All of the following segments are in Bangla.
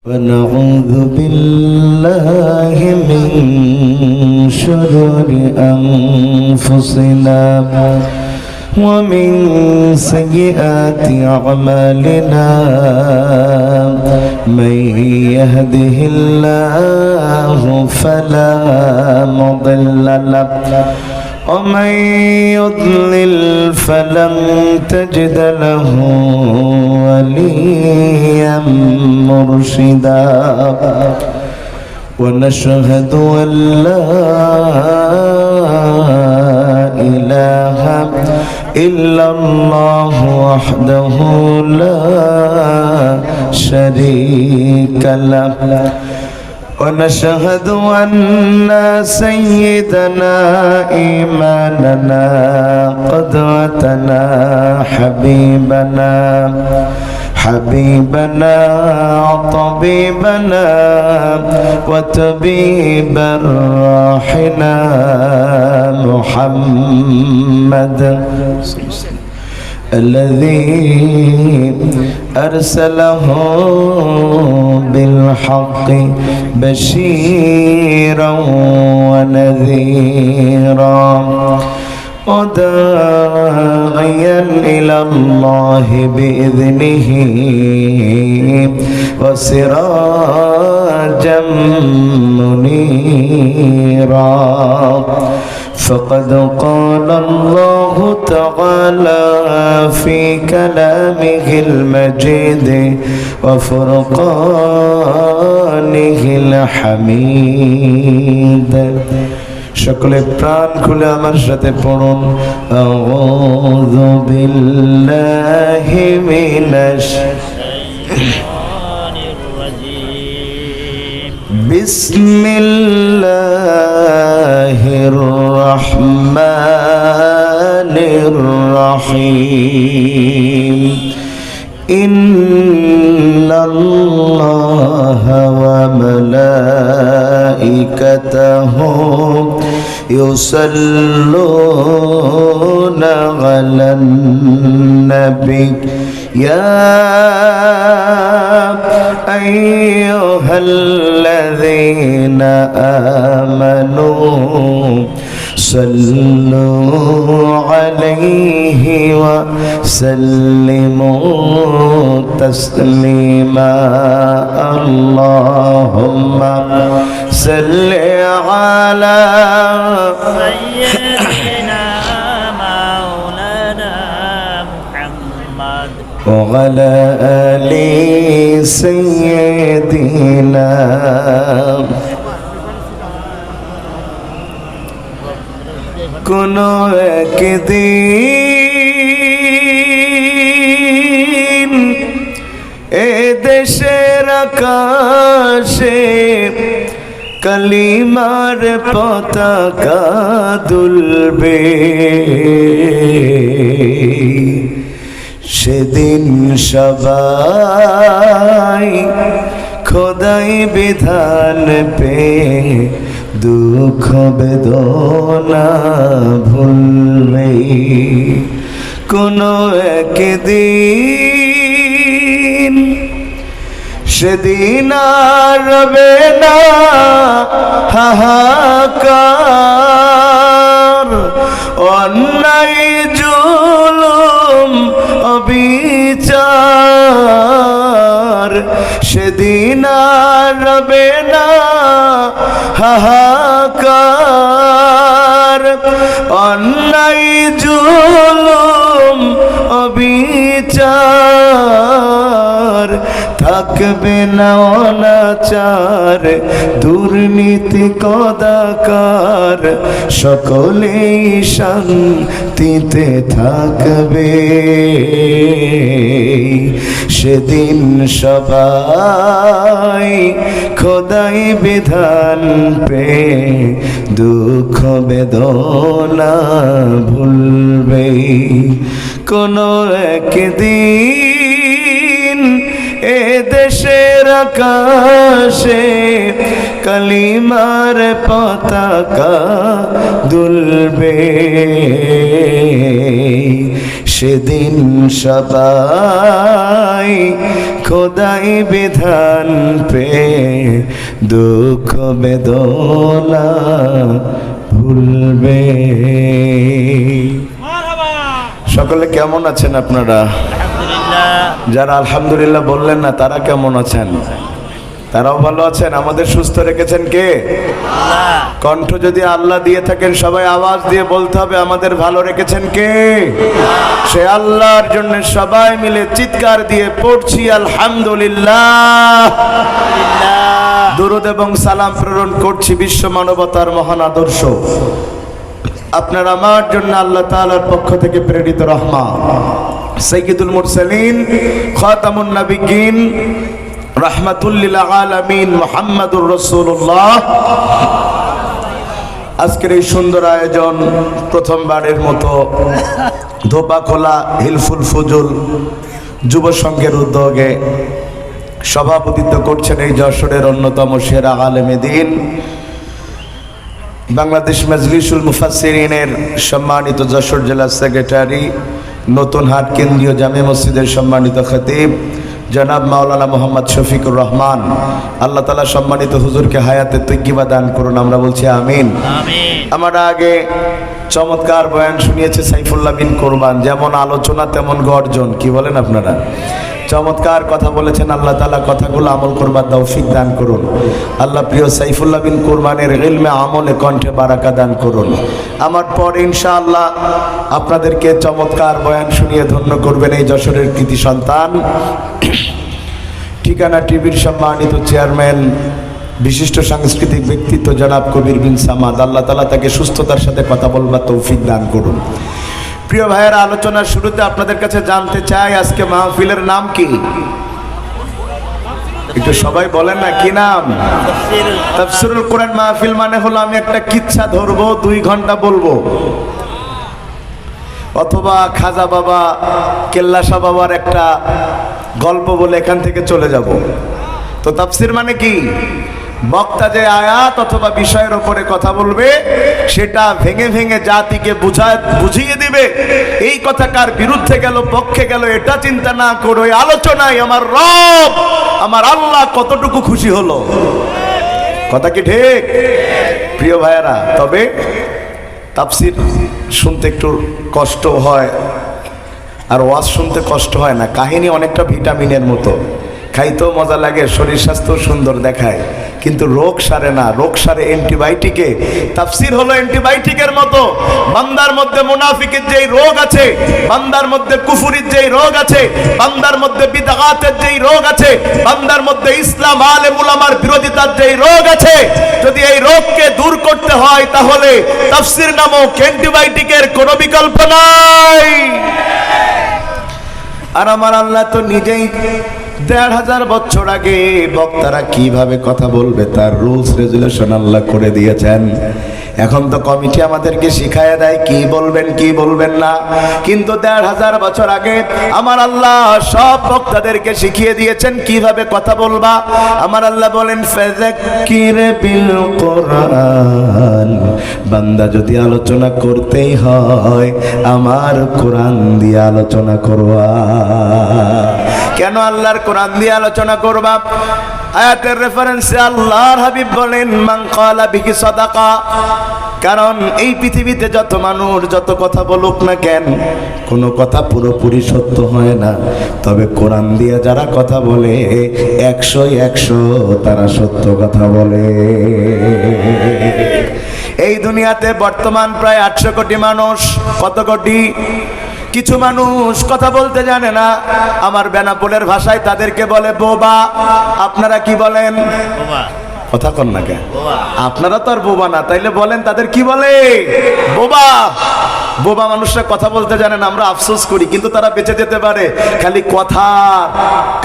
ونعوذ بالله من شرور أنفسنا ومن سيئات أعمالنا من يهده الله فلا مضل له ومن يضلل فلن تجد له وليا مرشدا ونشهد أن لا إله إلا الله وحده لا شريك له ونشهد أن سيدنا إيماننا قدوتنا حبيبنا طبيبنا وطبيب روحنا محمد الذي أرسله بالحق بشيرا ونذيرا وداعيا إلى الله بإذنه وسراجا منيرا فقد قال الله تعالى في كلامه المجيد وفرقانه الحميد সকলে প্রাণ খুলে আমার সাথে পড়ুন আউযু বিল্লাহি মিনাশ শাইতানির রাজীম বিসমিল্লাহির রহমানির রহিম ইন্নাল্লাহা ওয়া মালাইকাতাহু يصلون على النبي يا أيها الذين آمنوا صلوا عليه وسلموا تسليما اللهم صل على سيدنا مولانا محمد وعلى آل سيدنا কোনো একদিন এ দেশের আকাশে কালিমার পতাকা দুলবে সেদিন সবাই খোদাই বিধান পে দুঃখ বেদনা ভুলবে কোনো একদিন সেদিন আর রবে না হাহাকার অন্যায় জুলুম অবিচার সেদিন আর রবে না হাহাকার অন্যায় জুলুম অবিচার থাকবে না অনাচার দুর্নীতি কদাকার সকলেই শান্তিতে থাকবে সেদিন সবাই খোদাই বিধান পে দুঃখ বেদনা ভুলবে কোনো একদিন এ দেশের আকাশে কালিমার পতাকা দুলবে সেদিন সবাই খোদাই বিধান পে দুঃখ বেদনা ভুলবে। সকলে কেমন আছেন আপনারা? যারা আলহামদুলিল্লাহ বললেন না তারা কেমন আছেন? তারাও ভালো আছেন? আমাদের সুস্থ রেখেছেন কে? কণ্ঠ যদি আল্লাহ দিয়ে থাকেন সবাই আওয়াজ দিয়ে বলতে হবে আমাদের ভালো রেখেছেন কে? সে আল্লাহর জন্য সবাই মিলে চিৎকার দিয়ে পড়ছি আলহামদুলিল্লাহ। দরুদ এবং সালাম প্রেরণ করছি বিশ্ব মানবতার মহান আদর্শ আপনার আমার জন্য আল্লাহ তাআলার পক্ষ থেকে প্রেরিত রহমত সাইয়্যিদুল মুরসালিন খাতামুন নবিয়্যিন রাহমাতুল লিল আলামিন মুহাম্মাদুর রাসূলুল্লাহ। আজকের এই সুন্দর আয়োজন প্রথমবারের মতো ধোপাখোলা হিলফুল ফুজুল যুব সংঘের উদ্যোগে সভাপতিত্ব করছেন এই যশোরের অন্যতম সেরা আলেমে দ্বীন বাংলাদেশ মাজলিসুল মুফাসসিরিনের সম্মানিত যশোর জেলা সেক্রেটারি, নতুন হাট কেন্দ্রীয় জামে মসজিদের সম্মানিত খতিব জনাব মাওলানা মোহাম্মদ শফিকুর রহমান। আল্লাহ তাআলা সম্মানিত হুজুরকে হায়াতে তৈয়্যিবা দান করুন, আমরা বলছি আমিন। আমার আগে চমৎকার বয়ান শুনিয়েছে সাইফুল্লাহ বিন কোরবান, যেমন আলোচনা তেমন গর্জন, কি বলেন আপনারা? চমৎকার কথা বলেছেন। আল্লাহ তাআলা কথাগুলো আমল করবার তৌফিক দান করুন। আল্লাহ প্রিয় সাইফুল্লাহ বিন কোরবানের ইলমে আমলে কণ্ঠে বারাকা দান করুন। আমার পর ইনশাআল্লাহ আপনাদেরকে চমৎকার বয়ান শুনিয়ে ধন্য করবেন এই যশোরের কৃতি সন্তান, ঠিকানা টিভির সম্মানিত চেয়ারম্যান, বিশিষ্ট সাংস্কৃতিক ব্যক্তিত্ব জনাব কবির বিন সামাদ। আল্লাহ তাআলা তাকে সুস্থতার সাথে কথা বলবার তৌফিক দান করুন। প্রিয় ভাইয়েরা, আলোচনার শুরুতে আপনাদের কাছে জানতে চাই আজকে মাহফিলের নাম কি? একটু সবাই বলেন না কি নাম? তাফসীরুল কোরআন মাহফিল মানে হলো আমি একটা কিচ্ছা ধরবো, 2 ঘন্টা বলবো, অথবা খাজা বাবা কেল্লা শাহ বাবার একটা গল্প বলে এখান থেকে চলে যাব। তো তাফসীর মানে কি? বক্তা যে আয়াত অথবা বিষয়ের উপরে কথা বলবে সেটা ভেঙে ভেঙে জাতিকে বুঝিয়ে দিবে। এই কথা কার বিরুদ্ধে গেল পক্ষে গেল এটা চিন্তা না করে আলোচনায় আমার রব আমার আল্লাহ কতটুকু খুশি হলো। কথা কি ঠিক? প্রিয় ভাইয়েরা, তবে তাফসীর শুনতে একটু কষ্ট হয়, আর ওয়াজ শুনতে কষ্ট হয় না। কাহিনী অনেকটা ভিটামিনের মতো, খাইতেও মজা লাগে, শরীর স্বাস্থ্য সুন্দর দেখায়, কিন্তু রোগ সারে না। রোগ সারে অ্যান্টিবায়োটিকে। তাফসীর হলো অ্যান্টিবায়োটিকের মতো। বান্দার মধ্যে মুনাফিকের যেই রোগ আছে, বান্দার মধ্যে কুফরির যেই রোগ আছে, বান্দার মধ্যে বিদআতের যেই রোগ আছে, বান্দার মধ্যে ইসলাম আলেম উলামার বিরোধিতার যেই রোগ আছে, যদি এই রোগকে দূর করতে হয় তাহলে তাফসীর নামক অ্যান্টিবায়োটিকের কোনো বিকল্প নাই। আর আমার আল্লাহ তো নিজেই ১,৫০০ বছর আগে বক্তারা কিভাবে কথা বলবে তার রুলস রেজুলেশন আল্লাহ করে দিয়েছেন। এখন তো কমিটি আমাদেরকে শিখায় দেয় কি বলবেন কি বলবেন না, কিন্তু ১,৫০০ বছর আগে আমার আল্লাহ সব বক্তাদেরকে শিখিয়ে দিয়েছেন কিভাবে কথা বলবা। আমার আল্লাহ বলেন ফাযাক্কির বিল কোরআন, বান্দা যদি আলোচনা করতেই হয় আমার কোরআন দিয়ে আলোচনা করবা। কেন আল্লাহর কোরআন দিয়ে আলোচনা করবা? আয়াতের রেফারেন্সে আল্লাহর হাবিব বলেন মান ক্বালা বিহি সাদাকা। কারণ এই পৃথিবীতে যত মানুষ যত কথা বলুক না কেন, কোনো কথা পুরোপুরি সত্য হয় না, তবে কোরআন দিয়ে যারা কথা বলে ১০০ তারা সত্য কথা বলে। এই দুনিয়াতে বর্তমান প্রায় ৮০০ কোটি মানুষ। কত কোটি? কিছু মানুষ কথা বলতে জানে না, আমার বেনাপোলের ভাষায় তাদেরকে বলে বোবা। আপনারা কি বলেন? কথা কন না কেন? আপনারা তো আর বোবা না, তাইলে বলেন তাদের কি বলে? বোবা। বোবা মানুষরা কথা বলতে জানে না, আমরা আফসোস করি, কিন্তু তারা বেঁচে যেতে পারে খালি কথার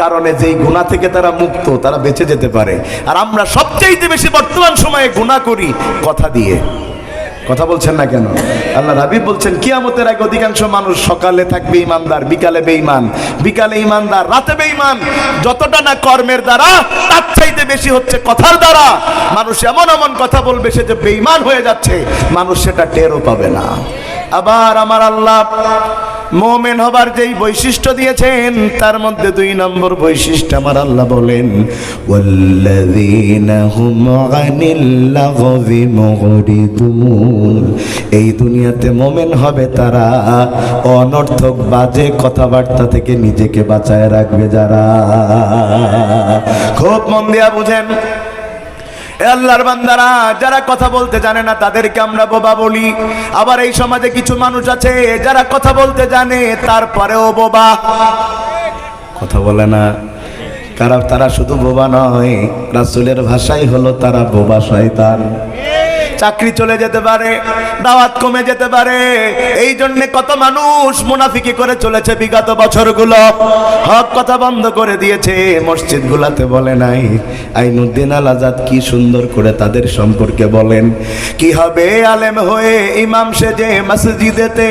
কারণে। যেই গুনাহ থেকে তারা মুক্ত, তারা বেঁচে যেতে পারে। আর আমরা সবচেয়ে বেশি বর্তমান সময়ে গুনাহ করি কথা দিয়ে। কথা বলছেন না কেন? আল্লাহ হাবিব বলছেন কিয়ামতের আগে অধিকাংশ মানুষ সকালে থাকবে ইমানদার, বিকালে বেঈমান, বিকালে ইমানদার, রাতে বেঈমান। যতটা না কর্মের দ্বারা তার চাইতে বেশি হচ্ছে কথার দ্বারা। মানুষ এমন এমন কথা বলবে সে যে বেঈমান হয়ে যাচ্ছে, মানুষ সেটা টেরও পাবে না। আবার আমার আল্লাহ মুমিন হবার যেই বৈশিষ্ট্য দিয়েছেন তার মধ্যে 2 নম্বর বৈশিষ্ট্য আমার আল্লাহ বলেন ওয়াল্লাযীনা হুম আনিল লাগযি মুগরিদুন। এই দুনিয়াতে মুমিন হবে তারা অনর্থক বাজে কথাবার্তা থেকে নিজেকে বাঁচায় রাখবে যারা। খুব মন দিয়া বুঝেন, আল্লাহর বান্দারা যারা কথা বলতে জানে না তাদেরকে আমরা বোবা বলি। আবার এই সমাজে কিছু মানুষ আছে যারা কথা বলতে জানে তারপরেও বোবা, কথা বলে না। কারণ তারা শুধু বোবা নয়, রাসূলের ভাষাই হলো তারা বোবা শয়তান। চাকরি চলে যেতে পারে, দাওয়াত কমে যেতে পারে, এই জন্য কত মানুষ মুনাফিকি করে চলেছে বিগত বছরগুলো। হক কথা বন্ধ করে দিয়েছে, মসজিদগুলোতে বলে নাই। আইনুদ্দিন আল আজাদ কি সুন্দর করে তাদের সম্পর্কে বলেন, কি হবে আলেম হয়ে ইমাম সেজে মসজিদেতে,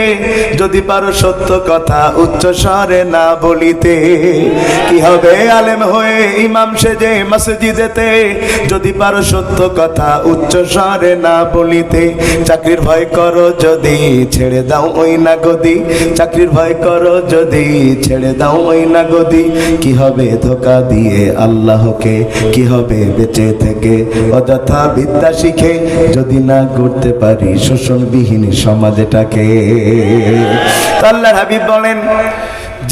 যদি পারো সত্য কথা উচ্চ স্বরে না বলিতে। কি হবে আলেম হয়ে ইমাম সেজে মসজিদেতে, যদি পারো সত্য কথা উচ্চ স্বরে না বলিতে। চাকরির ভয় করো যদি ছেড়ে দাও ওই না গদি, চাকরির ভয় করো যদি ছেড়ে দাও ওই না গদি। কি হবে ধোকা দিয়ে আল্লাহকে, কি হবে বেঁচে থেকে অযথা বিদ্যা শিখে, যদি না করতে পারি শোষণবিহীন সমাজটাকে। আল্লাহর হাবিব বলেন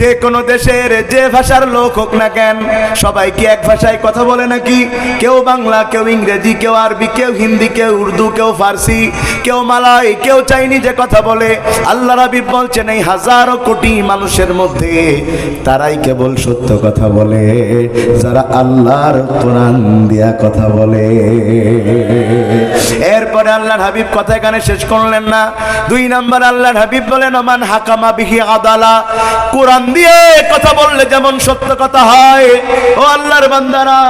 যে কোনো দেশের যে ভাষার লোক হোক না কেন, সবাই কি এক ভাষায় কথা বলে নাকি? কেউ বাংলা, কেউ ইংরেজি, কেউ আরবি, কেউ হিন্দি, কেউ উর্দু, কেউ ফার্সি, কেউ মালয়, কেউ চাইনিজে কথা বলে। আল্লাহ হাবিব বলছেন এই হাজারো কোটি মানুষের মধ্যে তারাই কেবল সত্য কথা বলে যারা আল্লাহর কোরআন দিয়া কথা বলে। এরপরে আল্লাহর হাবিব কথা এখানে শেষ করলেন না। 2 নম্বর আল্লাহর হাবিব বলেন ওমান হাকামা বিহি আদালা। কোরআন দিয়ে কথা বললে যেমন সত্য কথা হয়, ও আল্লাহর বান্দারা,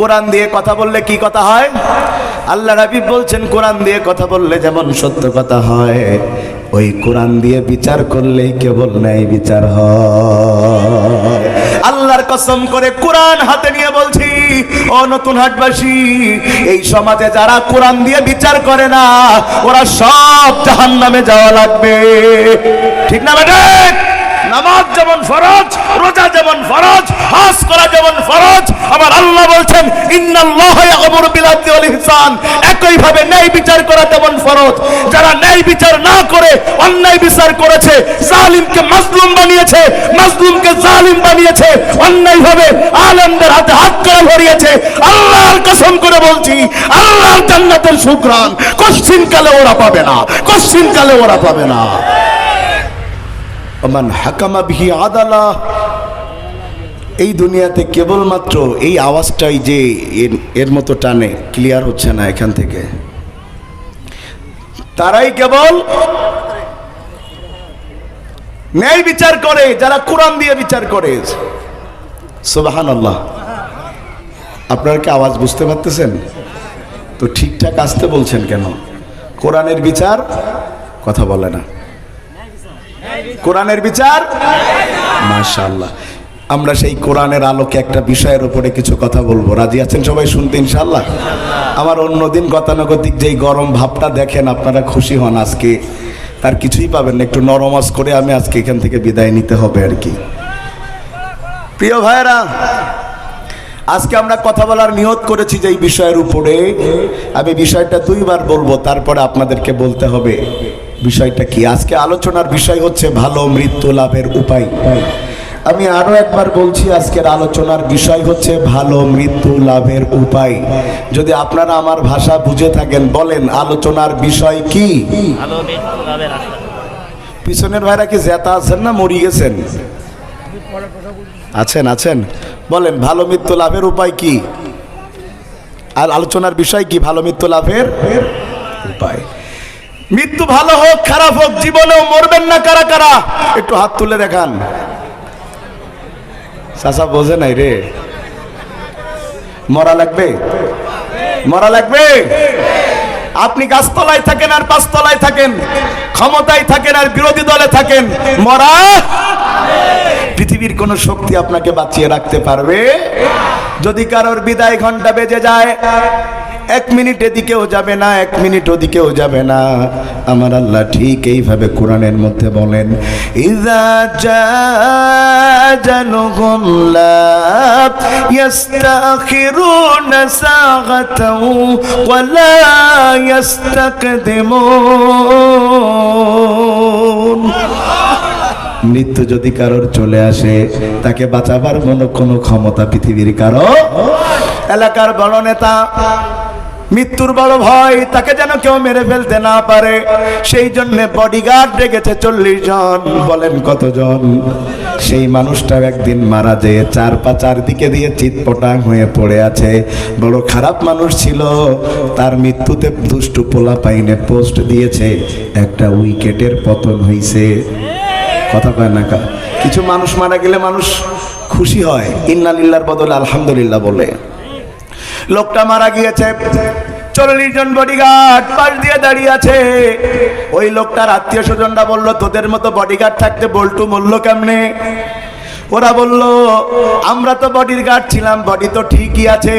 কোরআন দিয়ে কথা বললে কি কথা হয়? আল্লাহর হাবিব বলছেন কোরআন দিয়ে কথা বললে যেমন সত্য কথা হয়, ওই কোরআন দিয়ে বিচার করলেই কেবল ন্যায় বিচার হয়। আল্লাহর কসম করে কোরআন হাতে নিয়ে বলছি, ও নতুন হাটবাসী, এই সমাজে যারা কোরআন দিয়ে বিচার করে না ওরা সব জাহান্নামে যাওয়া লাগবে। ঠিক না বেটা? নামাজ যেমন ফরজ, রোজা যেমন ফরজ, হজ করা যেমন ফরজ, আমার আল্লাহ বলছেন ইন্নাল্লাহা ইয়া'মুরু বিল আদলি ওয়াল ইহসান। একই ভাবে ন্যায় বিচার করা যেমন ফরজ। যারা ন্যায় বিচার না করে অন্যায় বিচার করেছে, জালিমকে মাজলুম বানিয়েছে, মাজলুমকে জালিম বানিয়েছে, অন্যায় ভাবে আলেমদের হাতে হাত করে ধরিয়েছে, আল্লাহর কসম করে বলছি আল্লাহর জান্নাতের সুঘ্রাণ কশ্চিন কালে ওরা পাবে না, কশ্চিন কালে ওরা পাবে না। ওমান হাকামা বিহি আদালা। এই দুনিয়াতে কেবলমাত্র এই আওয়াজটাই যে এর মতো টানে, ক্লিয়ার হচ্ছে না এখান থেকে, তারাই কেবল ন্যায় বিচার করে যারা কোরআন দিয়ে বিচার করে। সুবহানাল্লাহ। আপনারা কি আওয়াজ বুঝতে পারতেছেন? তো ঠিকঠাক আসতে বলছেন কেন? কোরআনের বিচার কথা বলে না, কোরআনের বিচার। মাশাআল্লাহ। আমরা সেই কোরআনের আলোকে একটা বিষয়ের উপরে কিছু কথা বলবো। রাজি আছেন সবাই শুনতে ইনশাআল্লাহ? আমার অন্যদিন গতানুগতিক যেই গরম ভাবটা দেখেন আপনারা খুশি হন, আজকে তার কিছুই পাবেন না। একটু নরমাজ করে আমি আজকে এখান থেকে বিদায় নিতে হবে আর কি। প্রিয় ভাইরা, আজকে আমরা কথা বলার নিয়ত করেছি যে এই বিষয়ের উপরে। আমি বিষয়টা 2 বার বলবো, তারপরে আপনাদেরকে বলতে হবে বিষয়টা কি। আজকে আলোচনার বিষয় হচ্ছে ভালো মৃত্যু লাভের উপায়। আমি আরো একবার বলছি, আজকের আলোচনার বিষয় হচ্ছে ভালো মৃত্যু লাভের উপায়। যদি আপনারা আমার ভাষা বুঝে থাকেন বলেন আলোচনার বিষয় কি? পিছনের ভাইরা কি জেতা আছেন না মরি গেছেন? আছেন আছেন, বলেন ভালো মৃত্যু লাভের উপায় কি? আর আলোচনার বিষয় কি? ভালো মৃত্যু লাভের উপায়। মৃত্যু ভালো হোক খারাপ হোক, জীবনেও মরবেন না কারা কারা? একটু হাত তুলে দেখান। চাচা বোঝে নাই রে, মরা লাগবে, মরা লাগবে। আপনি গাছতলায় থাকেন আর 5 তলায় থাকেন, ক্ষমতায় থাকেন আর বিরোধী দলে থাকেন, মরা পৃথিবীর কোন শক্তি আপনাকে বাঁচিয়ে রাখতে পারবে? যদি কারোর বিদায় ঘন্টা বেজে যায়, 1 মিনিট এদিকেও যাবে না, 1 মিনিট ওদিকেও যাবে না। আমার আল্লাহ ঠিক এইভাবে কোরআনের মধ্যে বলেন, ইযা জাআজালুহুম লা ইস্তাখিরুনা সাআতাও ওয়া লা ইস্তাকদিমুন। মৃত্যু যদি কারোর চলে আসে, তাকে বাঁচাবার কোনো ক্ষমতা পৃথিবীর কারো। এলাকার বড় নেতা, মৃত্যুর বড় ভয়, তাকে যেন কেউ মেরে ফেলতে না পারে, সেই জন্য বডিগার্ড রেখেছে 40 জন। বলেন কতজন? সেই মানুষটা একদিন মারা যেয়ে চারদিকে দিয়ে চিৎপটাং হয়ে পড়ে আছে। বড় খারাপ মানুষ ছিল, তার মৃত্যুতে দুষ্টু পোলা পাইনে পোস্ট দিয়েছে, একটা উইকেটের পতন হইছে। কথা কয় না কা? কিছু মানুষ মারা গেলে মানুষ খুশি হয়, ইন্না লিল্লাহর বদলে আলহামদুলিল্লাহ বলে। লোকটা মারা গিয়েছে, 40 জন বডিগার্ড পাশ দিয়ে দাঁড়িয়ে আছে। ওই লোকটার আত্মীয় স্বজনরা বলল, তোদের মতো বডিগার্ড থাকতে বল্টু মরল কেমনে? ওরা বলল, আমরা তো বডির গার্ড ছিলাম, বডি তো ঠিকই আছে,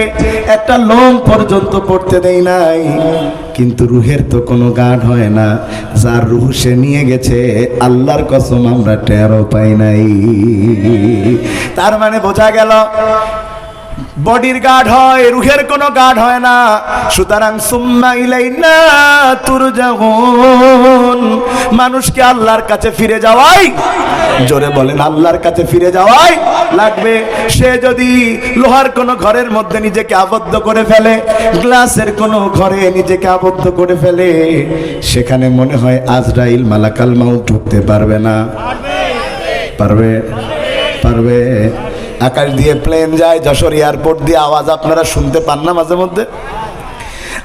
একটা লোম পর্যন্ত পড়তে দেই নাই, কিন্তু রুহের তো কোনো গার্ড হয় না। যার রুহ সে নিয়ে গেছে, আল্লাহর কসম আমরা টেরও পাই নাই। তার মানে বোঝা গেল বডির গার্ড হয়, রুহের কোনো গার্ড হয় না। সুতরাং সুম্মা ইলাইনা তুরজাউন, মানুষকে আল্লাহর কাছে ফিরে যাওয়াই, জোরে বলেন, আল্লাহর কাছে ফিরে যাওয়াই লাগবে। সে যদি লোহার কোনো ঘরের মধ্যে নিজেকে আবদ্ধ করে ফেলে, গ্লাসের কোনো ঘরে নিজেকে আবদ্ধ করে ফেলে, সেখানে মনে হয় আজরাইল মালাকাল মাউত ঢুকতে পারবে না। পারবে? পারবে? আকাশ দিয়ে প্লেন যায়, যশোর এয়ারপোর্ট দিয়ে আওয়াজ আপনারা শুনতে পান না মাঝে মধ্যে?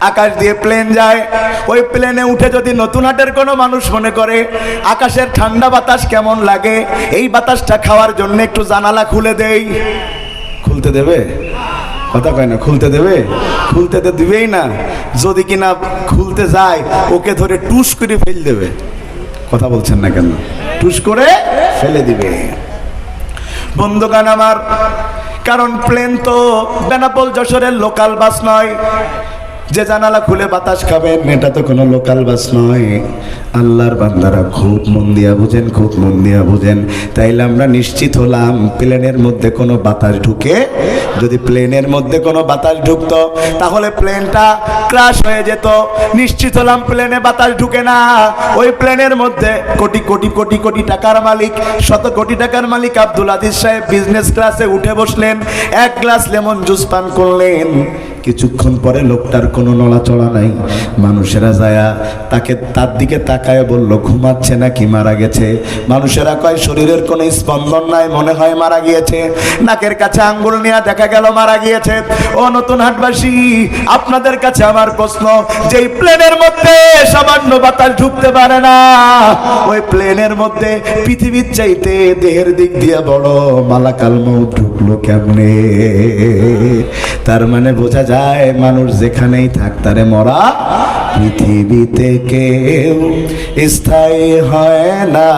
আকাশ দিয়ে প্লেন যায়, ওই প্লেনে উঠে যদি নতুন হাটের কোনো মানুষ মনে করে আকাশের ঠান্ডা বাতাস কেমন লাগে, এই বাতাসটা খাওয়ার জন্য একটু জানালা খুলে দেই, খুলতে দেবে? কথা কয় না, খুলতে দেবে? খুলতে তো দিবেই না। যদি কিনা খুলতে যায়, ওকে ধরে টুস করে ফেল দেবে। কথা বলছেন না কেন? টুস করে ফেলে দিবে। বন্ধুগণ আমার, কারণ প্লেন তো বেনাপোল যশোরের লোকাল বাস নয় যে জানালা খুলে বাতাস খাবেন, এটা তো কোনো লোকাল বাস নয়। আল্লাহর বান্দারা খুব মন দিয়া বুঝেন, খুব মন দিয়া বুঝেন। তাইলে আমরা নিশ্চিত হলাম প্লেনের মধ্যে কোনো বাতাস ঢুকে, যদি প্লেনের মধ্যে কোনো বাতাস ঢুকতো তাহলে প্লেনটা ক্র্যাশ হয়ে যেত। নিশ্চিত হলাম প্লেনে বাতাস ঢুকে না। ওই প্লেনের মধ্যে কোটি কোটি কোটি কোটি টাকার মালিক, শত কোটি টাকার মালিক আব্দুল আজিজ সাহেব বিজনেস ক্লাসে উঠে বসলেন, 1 গ্লাস লেমন জুস পান করলেন। কিছুক্ষণ পরে লোকটার কোনো নড়াচড়া নাই। মানুষেরা যায় তার দিকে তাকায় বলল, ঘুমাচ্ছে নাকি মারা গেছে? মানুষেরা কয় শরীরের কোনো স্পন্দন নাই, মনে হয় মারা গিয়েছে। নাকের কাছে আঙ্গুল নিয়ে দেখা গেল মারা গিয়েছে। ও নতুন হাটবাসী, আপনাদের কাছে আমার প্রশ্ন, যেই প্লেনের মধ্যে সামান্য বাতাস ঢুকতে পারে না, ওই প্লেনের মধ্যে পৃথিবীর চাইতে দেহের দিক দিয়ে বড় মালাকাল মউত ঢুকলো কেমনে? তার মানে বোঝা যায় মানুষ যেখানেই থাক তারে মরা। পৃথিবীতে কেউ স্থায়ী হয় না,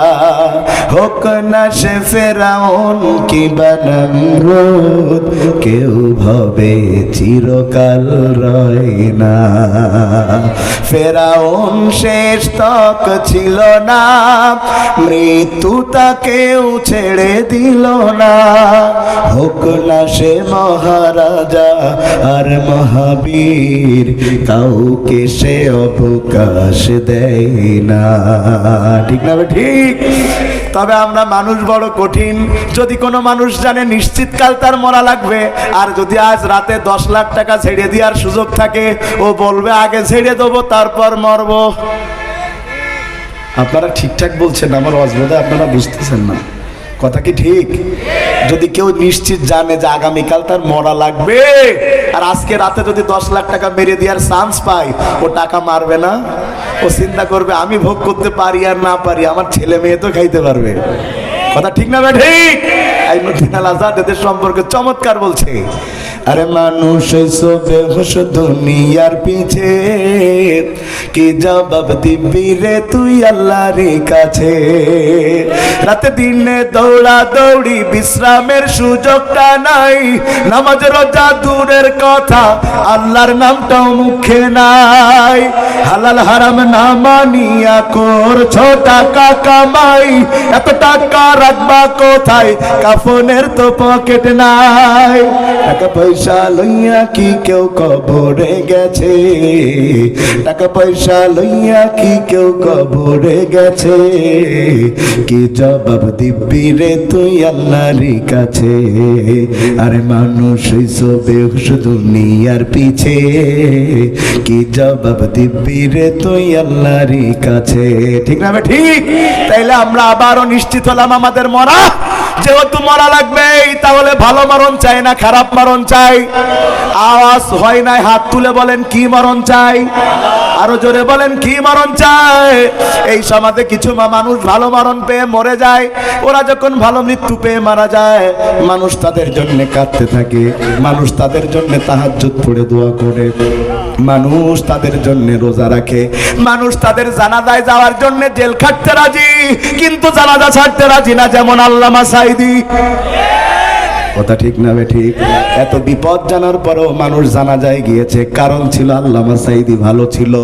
হোক না সে ফেরাউন কিংবা নমরুদ, কেউ ভবে চিরকাল রয় না। ফেরাউন শেষ তক ছিল না, মৃত্যু তাকেও ছেড়ে দিল না, হোক না সে মহারাজা আর মহাবীর, কাউকে সে অবকাশ দেয় না। ঠিক না? ঠিক। তবে আমরা মানুষ বড় কঠিন। যদি কোনো মানুষ জানে নিশ্চিত কাল তার মরা লাগবে, আর যদি আজ রাতে 10 লাখ টাকা ছেড়ে দেওয়ার সুযোগ থাকে, ও বলবে আগে ছেড়ে দেবো তারপর মরবো। আপনারা ঠিকঠাক বলছেন, আমার অজবোধে আপনারা বুঝতেছেন না। কথা কি ঠিক? যদি কেউ নিশ্চিত জানে যে আগামীকাল তার মরা লাগবে, আর আজকে রাতে যদি 10 লাখ টাকা মেরে দেওয়ার চান্স পায়, ও টাকা মারবে না? ও চিন্তা করবে আমি ভোগ করতে পারি আর না পারি, আমার ছেলে মেয়ে তো খাইতে পারবে। কথা ঠিক না? ঠিক। এই নতুন আল আজাদ এদের সম্পর্কে চমৎকার বলছে, আরে মানুষ হইছো বেহুশ দুনিয়ার পিছে, কি জবাব দিবি রে তুই আল্লাহর কাছে? রাতে দিনে দৌড়া দৌড়ি বিশ্রামের সুযোগটা নাই, নামাজ রোজা দূরের কথা আল্লাহর নামটাও মুখে নাই। হালাল হারাম না মানিয়া করছো টাকা কামাই, এত টাকা রাখবা কোথায়, কাফনের তো পকেট নাই। টাকা পয়সা লইয়া কি কেউ কবরে গেছে, টাকা পয়সা লইয়া কি কেউ কবরে গেছে, কি জবাব দিবি রে তুই আল্লাহর কাছে? আরে মানুষ হইছো বেহুশ দুনিয়ার পিছে, কি জবাব দিবি রে তুই আল্লাহর কাছে? ঠিক না ঠিক? তাইলে আমরা আবারও নিশ্চিত হলাম আমাদের মরা, যেহেতু মরা লাগবে তাহলে ভালো মরণ চাই না খারাপ মরণ চাই? আওয়াজ হয় নাই, হাত তুলে বলেন কি মরণ চাই? আরো জোরে বলেন কি মরণ চাই? এই সমাজে কিছু মানুষ ভালো মরণ পেয়ে মরে যায়, ওরা যখন ভালো মৃত্যু পেয়ে মারা যায় মানুষ তাদের জন্য কাঁদতে থাকে, মানুষ তাদের জন্য তাহাজ্জুদ পড়ে দোয়া করে, মানুষ তাদের জন্য রোজা রাখে, মানুষ তাদের জানাজায় যাওয়ার জন্য জেল খাটতে রাজি, কিন্তু জানাজা ছাড়তে রাজি না, যেমন আল্লামা সাঈদী। কথা ঠিক না ঠিক? এত বিপদ জানার পরেও মানুষ জানাজায় গিয়েছে, কারণ ছিল আল্লামা সাঈদী ভালো ছিল।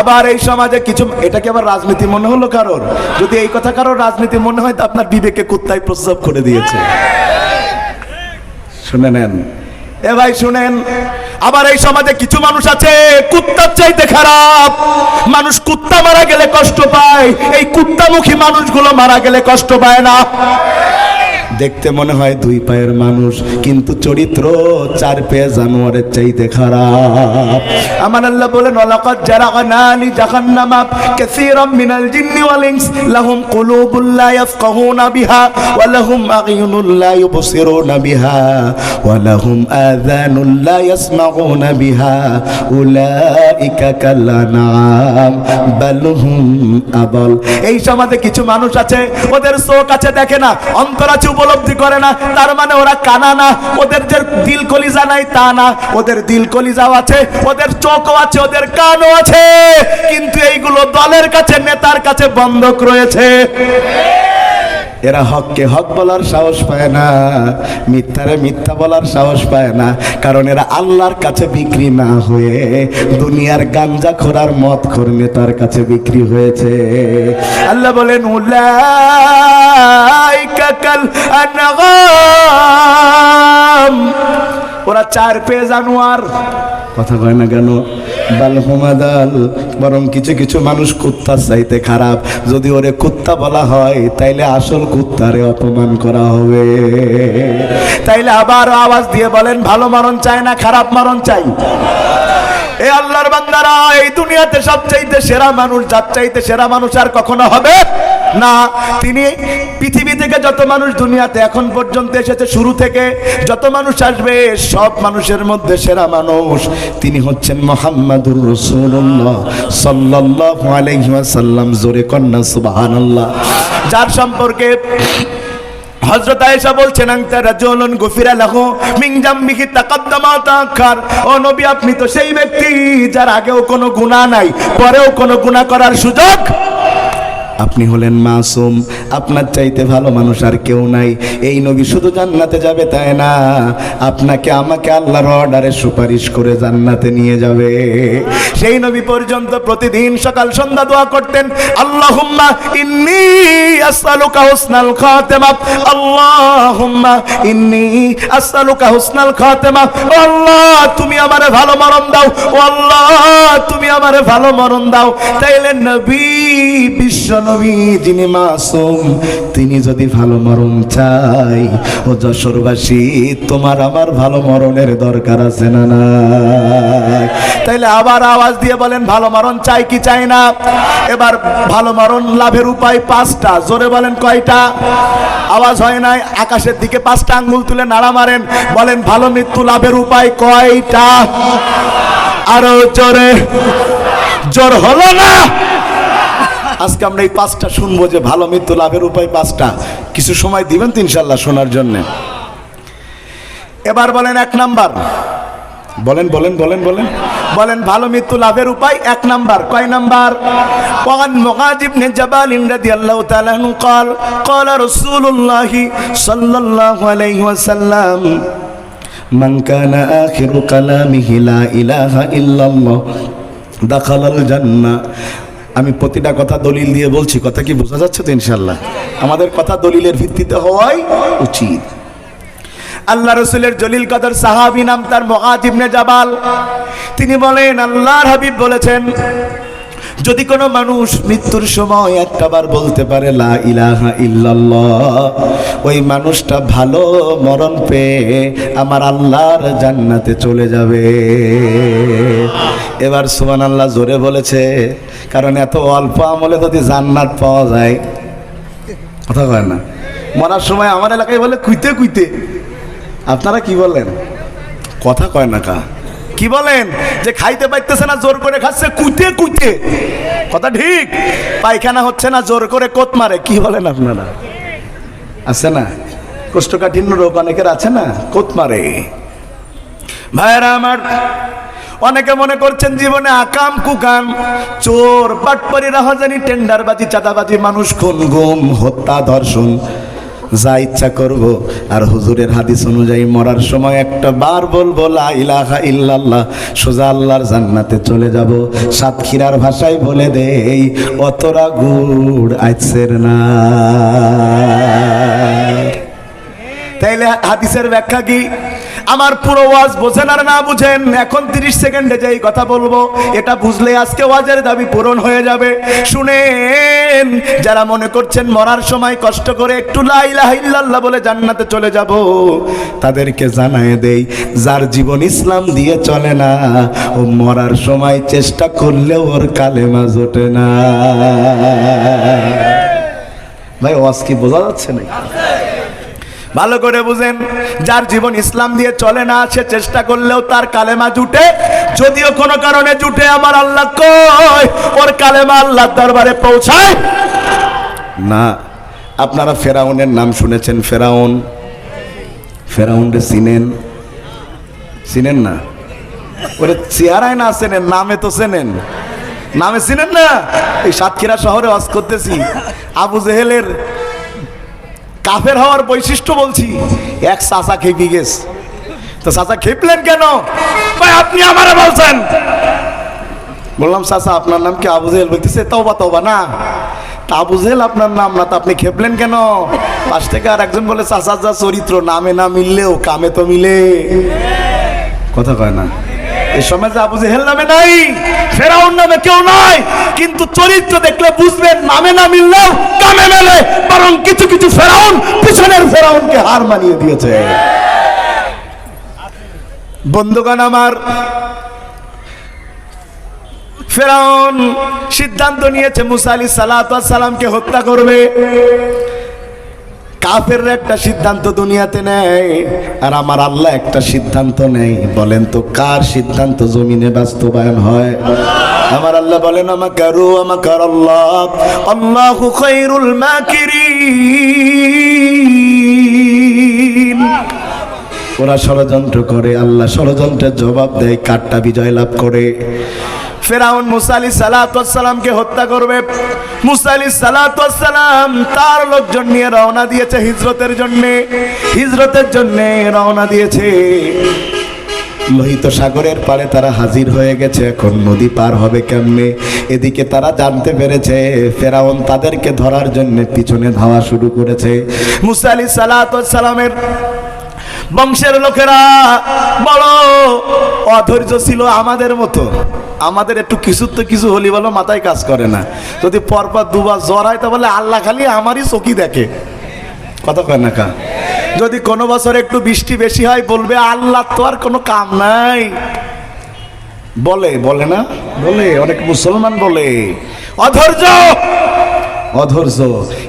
আবার এই সমাজে কিছু, এটাকে আবার রাজনীতি মনে হলো কারোর? যদি এই কথা কারোর রাজনীতি মনে হয় তো আপনার বিবেকে কুত্তায় প্রস্রাব করে দিয়েছে। শুনে নেন এ ভাই, শুনেন। আবার এই সমাজে কিছু মানুষ আছে কুত্তার চাইতে খারাপ, মানুষ কুত্তা মারা গেলে কষ্ট পায়, এই কুত্তামুখী মানুষগুলো মারা গেলে কষ্ট পায় না। দেখতে মনে হয় দুই পায়ের মানুষ, কিন্তু চরিত্র চার পায়ে জানোয়ারের চাইতে খারাপ। আমার আল্লাহ বলেন ওয়ালাকাদ জারা'না লি জাহান্নামা কাসীরাম মিনাল জিন্নি ওয়াল ইনস লাহুম কুলুবুল লা ইয়াফকাহুনা বিহা ওয়া লাহুম আ'ইউনুল লা ইউবসিরুনা বিহা ওয়া লাহুম আযানুল লা ইয়াসমাউনা বিহা উলাইকা কাল আনআম বাল হুম আযাল। এই সমাজে কিছু মানুষ আছে ওদের চোখ আছে দেখে না, অন্তর আছে উপলব্ধি করে না, তার মানে ওরা কানা না। ওদের যে দিল কলিজা নাই তা না, ওদের দিল কলিজাও আছে, ওদের চোখও আছে, ওদের কানও আছে, কিন্তু এইগুলো দলের কাছে নেতার কাছে বন্ধক রয়েছে। এরা হককে হক বলার সাহস পায় না, মিথ্যারে মিথ্যা বলার সাহস পায় না, কারণ এরা আল্লাহর কাছে বিক্রি না হয়ে দুনিয়ার গাঞ্জা খোরার মদ খোর নেতার কাছে বিক্রি হয়েছে। আল্লাহ বলেন উলাইকা কাল আনআম, ওরা চার পেয়ে জানোয়ার। কথা কয় না কেন? বালহুমাদাল, বরং কিছু কিছু মানুষ কুত্তার চাইতে খারাপ। যদি ওরে কুত্তা বলা হয় তাইলে আসল কুত্তারে অপমান করা হবে। তাইলে আবার আওয়াজ দিয়ে বলেন ভালো মরণ চাই না খারাপ মরণ চাই? এ আল্লাহর বান্দারা, এই দুনিয়াতে সবচাইতে সেরা মানুষ, যার চাইতে সেরা মানুষ আর কখনো হবে না। তিনি পৃথিবী থেকে যত মানুষ দুনিয়াতে এখন পর্যন্ত এসেছে, শুরু থেকে যত মানুষ আসবে সব মানুষের মধ্যে সেরা মানুষ তিনি হচ্ছেন মুহাম্মাদুর রাসূলুল্লাহ সাল্লাল্লাহু আলাইহি ওয়াসাল্লাম। জোরে কন্না সুবহানাল্লাহ। যার সম্পর্কে হযরত আয়েশা বলছেন আনতা রাজুলুন গুফিরা লাহু মিন জামবিহি তাকাদ্দামা তাআখার। ও নবী, আপনি তো সেই ব্যক্তি যার আগেও কোনো গুনাহ নাই, পরেও কোনো গুনাহ করার সুযোগ। আপনি হলেন মাসুম, আপনার চাইতে ভালো মানুষ আর কেউ নাই। এই নবী শুধু জান্নাতে যাবে তাই না, আপনাকে আমাকে আল্লাহর অর্ডারে সুপারিশ করে জান্নাতে নিয়ে যাবে। সেই নবী পর্যন্ত প্রতিদিন সকাল সন্ধ্যা দোয়া করতেন, আল্লাহুম্মা ইন্নী আসআলুকা হুসনাল খাতিমা, আল্লাহুম্মা ইন্নী আসআলুকা হুসনাল খাতিমা। ও আল্লাহ, তুমি আমারে ভালো মরণ দাও, ও আল্লাহ তুমি আমারে ভালো মরণ দাও। তাইলে নবী, বিশ্ব নবী যিনি মাসুম, তিনি যদি ভালো মরণ চাই, ও যশোরবাসী তোমার আমার ভালো মরণের দরকার আছে না না? তাইলে আবার আওয়াজ দিয়ে বলেন ভালো মরণ চাই কি চাই না? এবার ভালো মরণ লাভের উপায় পাঁচটা। জোরে বলেন কয়টা? আওয়াজ হয় নাই? আকাশের দিকে পাঁচটা আঙ্গুল তুলে নাড়া মারেন, বলেন ভালো মৃত্যু লাভের উপায় কয়টা? আরো জোরে। জোর হলো না? আজকে আমরা এই পাঁচটা শুনবো যে ভালো মৃত্যু লাভের উপায় পাঁচটা। কিছু সময় দিবেন তো ইনশাল্লাহ শোনার জন্য? এবার বলেন এক নাম্বার, বলেন বলেন বলেন বলেন বলেন ভালো মৃত্যু লাভের উপায় এক নাম্বার, কয় নাম্বার? ওয়ান মুআয ইবনে জাবাল রাদিয়াল্লাহু তাআলা আনহু قال قال رسول الله صلى الله عليه وسلم من كان آخر كلامه لا إله إلا الله دخل الجنة। আমি প্রতিটা কথা দলিল দিয়ে বলছি, কথা কি বোঝা যাচ্ছে তো? ইনশাআল্লাহ আমাদের কথা দলিলের ভিত্তিতে হওয়াই উচিত। আল্লাহ রসুলের জলিল কদর সাহাবী নাম তার মুআয ইবনে জাবাল। তিনি বলেন আল্লাহর হাবিব বলেছেন, যদি কোনো মানুষ মৃত্যুর সময় একটাবার বলতে পারে লা ইলাহা ইল্লাল্লাহ, ওই মানুষটা ভালো মরণ পেয়ে আমার আল্লাহর জান্নাতে চলে যাবে। এবার সুবহানাল্লাহ জোরে বলেছে, কারণ এত অল্প আমলে যদি জান্নাত পাওয়া যায়, কথা কয় না? মরার সময় আমার এলাকায় বলে কুইতে কুইতে, আপনারা কি বলেন? কথা কয় না কা? কি বলেন? যে খাইতে পাইতেছে না জোর করে খাচ্ছে কুইতে কুইতে, কথা ঠিক? পায়খানা হচ্ছে না জোর করে কোত মারে, কি বলেন আপনারা? আছে না কোষ্ঠকাঠিন্য রোগ অনেকের আছে না, কোত মারে। ভাইরা আমার, অনেকে মনে করছেন জীবনে আকাম কুকাম, চোর বাটপারি রাহাজানি টেন্ডারবাজি চাঁদাবাজি মানুষ খুন গুম হত্যা ধর্ষণ যা ইচ্ছা করব, আর হুজুরের হাদিস অনুযায়ী মরার সময় একটা বার বলবো লা ইলাহা ইল্লাল্লাহ, সোজা আল্লাহর জান্নাতে চলে যাব। সাতক্ষীরার ভাষায় বলে দেই, অতরা গুড় আইছের না। তাইলে হাদিসের ব্যাখ্যা কি? আমার পুরো ওয়াজ বোঝেন আর না বুঝেন, এখন 30 সেকেন্ডে যেই কথা বলবো এটা বুঝলে আজকে ওয়াজের দাবি পূরণ হয়ে যাবে। শুনেন, যারা মনে করছেন মরার সময় কষ্ট করে একটু লা ইলাহা ইল্লাল্লাহ বলে জান্নাতে চলে যাব, তাদেরকে জানায় দেই, যার জীবন ইসলাম দিয়ে চলে না, ও মরার সময় চেষ্টা করলেও ওর কালেমা জোটে না। ভাই ওয়াজ কি বোঝা যাচ্ছে না? ভালো করে বুঝেন, যার জীবন ইসলাম দিয়ে চলে না, সে চেষ্টা করলেও তার কালেমা জুটে, যদিও কোনো কারণে জুটে, আমার আল্লাহ কয় ওর কালেমা আল্লাহর দরবারে পৌঁছায় না। আপনারা ফেরাউনের নাম শুনেছেন, ফেরাউন, ফেরাউনরে চিনেন? চিনেন না? ওরে চেহারায় না চেনেন, নামে তো চেনেন, নামে চিনেন না? এই সাতক্ষীরা শহরে ওয়াজ করতেছি, আবু জেহেলের কাফের হওয়ার বৈশিষ্ট্য বলছি। এক চাচা খেপে গেছে, তো চাচা খেপলেন কেন? ভাই আপনি আমারে বলছেন। বললাম চাচা আপনার নাম কি আবু জেহেল? বলতেছে তওবা তওবা না, তা আবু জেহেল আপনার নাম না, তো আপনি খেপলেন কেন? পাশ থেকে আর একজন বলে চাচার যা চরিত্র, নামে না মিললেও কামে তো মিলে, কথা কয় না? এই সমাজে আবু জেহেল নামে নাই, ফেরাউন নামে কেউ নাই, কিন্তু চরিত্র দেখলে বুঝবেন নামে না মিললেও কামে মেলে। বরং কিছু কিছু ফেরাউন পিছনের ফেরাউনকে হার মানিয়ে দিয়েছে। বন্ধুগণ আমার, ফেরাউন সিদ্ধান্ত নিয়েছে মুসা আলাইহিস সালাতু ওয়াস সালামকে হত্যা করবে। কাফেররা একটা সিদ্ধান্ত দুনিয়াতে নেয়, আর আমার আল্লাহ একটা সিদ্ধান্ত নেয়। বলেন তো কার সিদ্ধান্ত জমিনে বাস্তবায়ন হয়? আমার আল্লাহ বলেন আমাকারু আমাকারাল্লাহ আল্লাহু খায়রুল মাকিরিন। ওরা ষড়যন্ত্র করে, আল্লাহ ষড়যন্ত্রের জবাব দেয়, কারটা বিজয় লাভ করে। ফেরাউন মুসা আলাইহিস সালাতু ওয়াস সালামকে হত্যা করবে। মুসা আলাইহিস সালাতু ওয়াস সালাম তার লোকজন নিয়ে রওনা দিয়েছে হিজরতের জন্য, হিজরতের জন্য রওনা দিয়েছে। লোহিত সাগরের পাড়ে তারা হাজির হয়ে গেছে। এখন নদী পার হবে কেমনে? এদিকে তারা জানতে পেরেছে ফেরাউন তাদেরকে ধরার জন্য পিছনে ধাওয়া শুরু করেছে। মুসা আলাইহিস সালাতু ওয়াস সালামের বংশের লোকেরা বড় অধৈর্য ছিল, আমাদের মতো। আমাদের একটু কিছু তো কিছু হলি বলো মাথায় কাজ করে না, যদি পরপর দুবার জ্বর হয় তাহলে আল্লাহ খালি আমারই চোখই দেখে, কথা কয় না কা? যদি কোনো বছর একটু বৃষ্টি বেশি হয় বলবে আল্লাহ তো আর কোনো কাম নাই, বলে বলে না? বলে, অনেক মুসলমান বলে। অধৈর্য, অধৈর্য।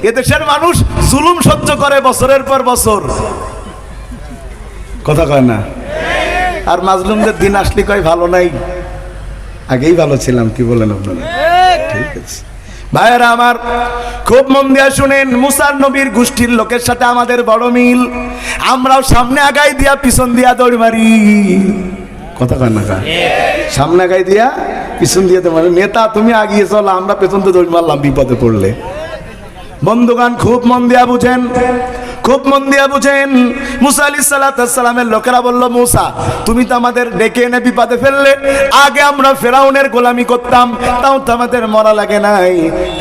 এদেশের মানুষ জুলুম সহ্য করে বছরের পর বছর, কথা কয় না? আর মাজলুমদের দিন আসলে কয় ভালো নাই, আগেই ভালো ছিলাম, কি বলেন আপনারা? ঠিক আছে, ভাইয়েরা আমার, খুব মন দিয়ে শুনেন, মুসা নবীর গোষ্ঠীর লোকের সাথে আমাদের বড় মিল। আমরাও সামনে আগাই দিয়া পিছন দিয়া দৌড় মারি। কথা কয় না কা? সামনে আগাই দিয়া পিছন দিয়ে দৌড় মারি। নেতা তুমি আগিয়ে চলো, আমরা পেছন দিয়ে দৌড় মারলাম বিপদে পড়লে। বন্ধুগান খুব মন দিয়া বুঝেন, খুব মন দিয়া বুঝেন। মুসা আলাইহিস সালামের লোকেরা বলল, মুসা তুমি তো আমাদের ডেকে এনে বিপদে ফেললে। আগে আমরা ফেরাউনের গোলামি করতাম, তাও তো আমাদের মরা লাগে নাই,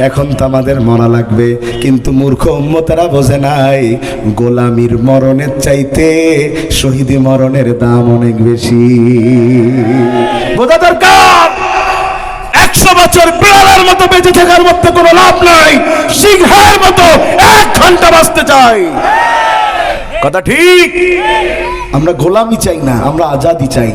এখন তো আমাদের মরা লাগবে। কিন্তু মূর্খ উম্মতেরা বোঝে নাই, গোলামির মরণের চাইতে শহীদি মরণের দাম অনেক বেশি। বোঝা দরকার। 100 বছর বিড়ালের মতো বেঁচে থাকার মধ্যে কোনো লাভ নাই, সিংহের মতো 1 ঘন্টা বাঁচতে চাই। কথা ঠিক। আমরা গোলামি চাই না, আমরা আজাদি চাই।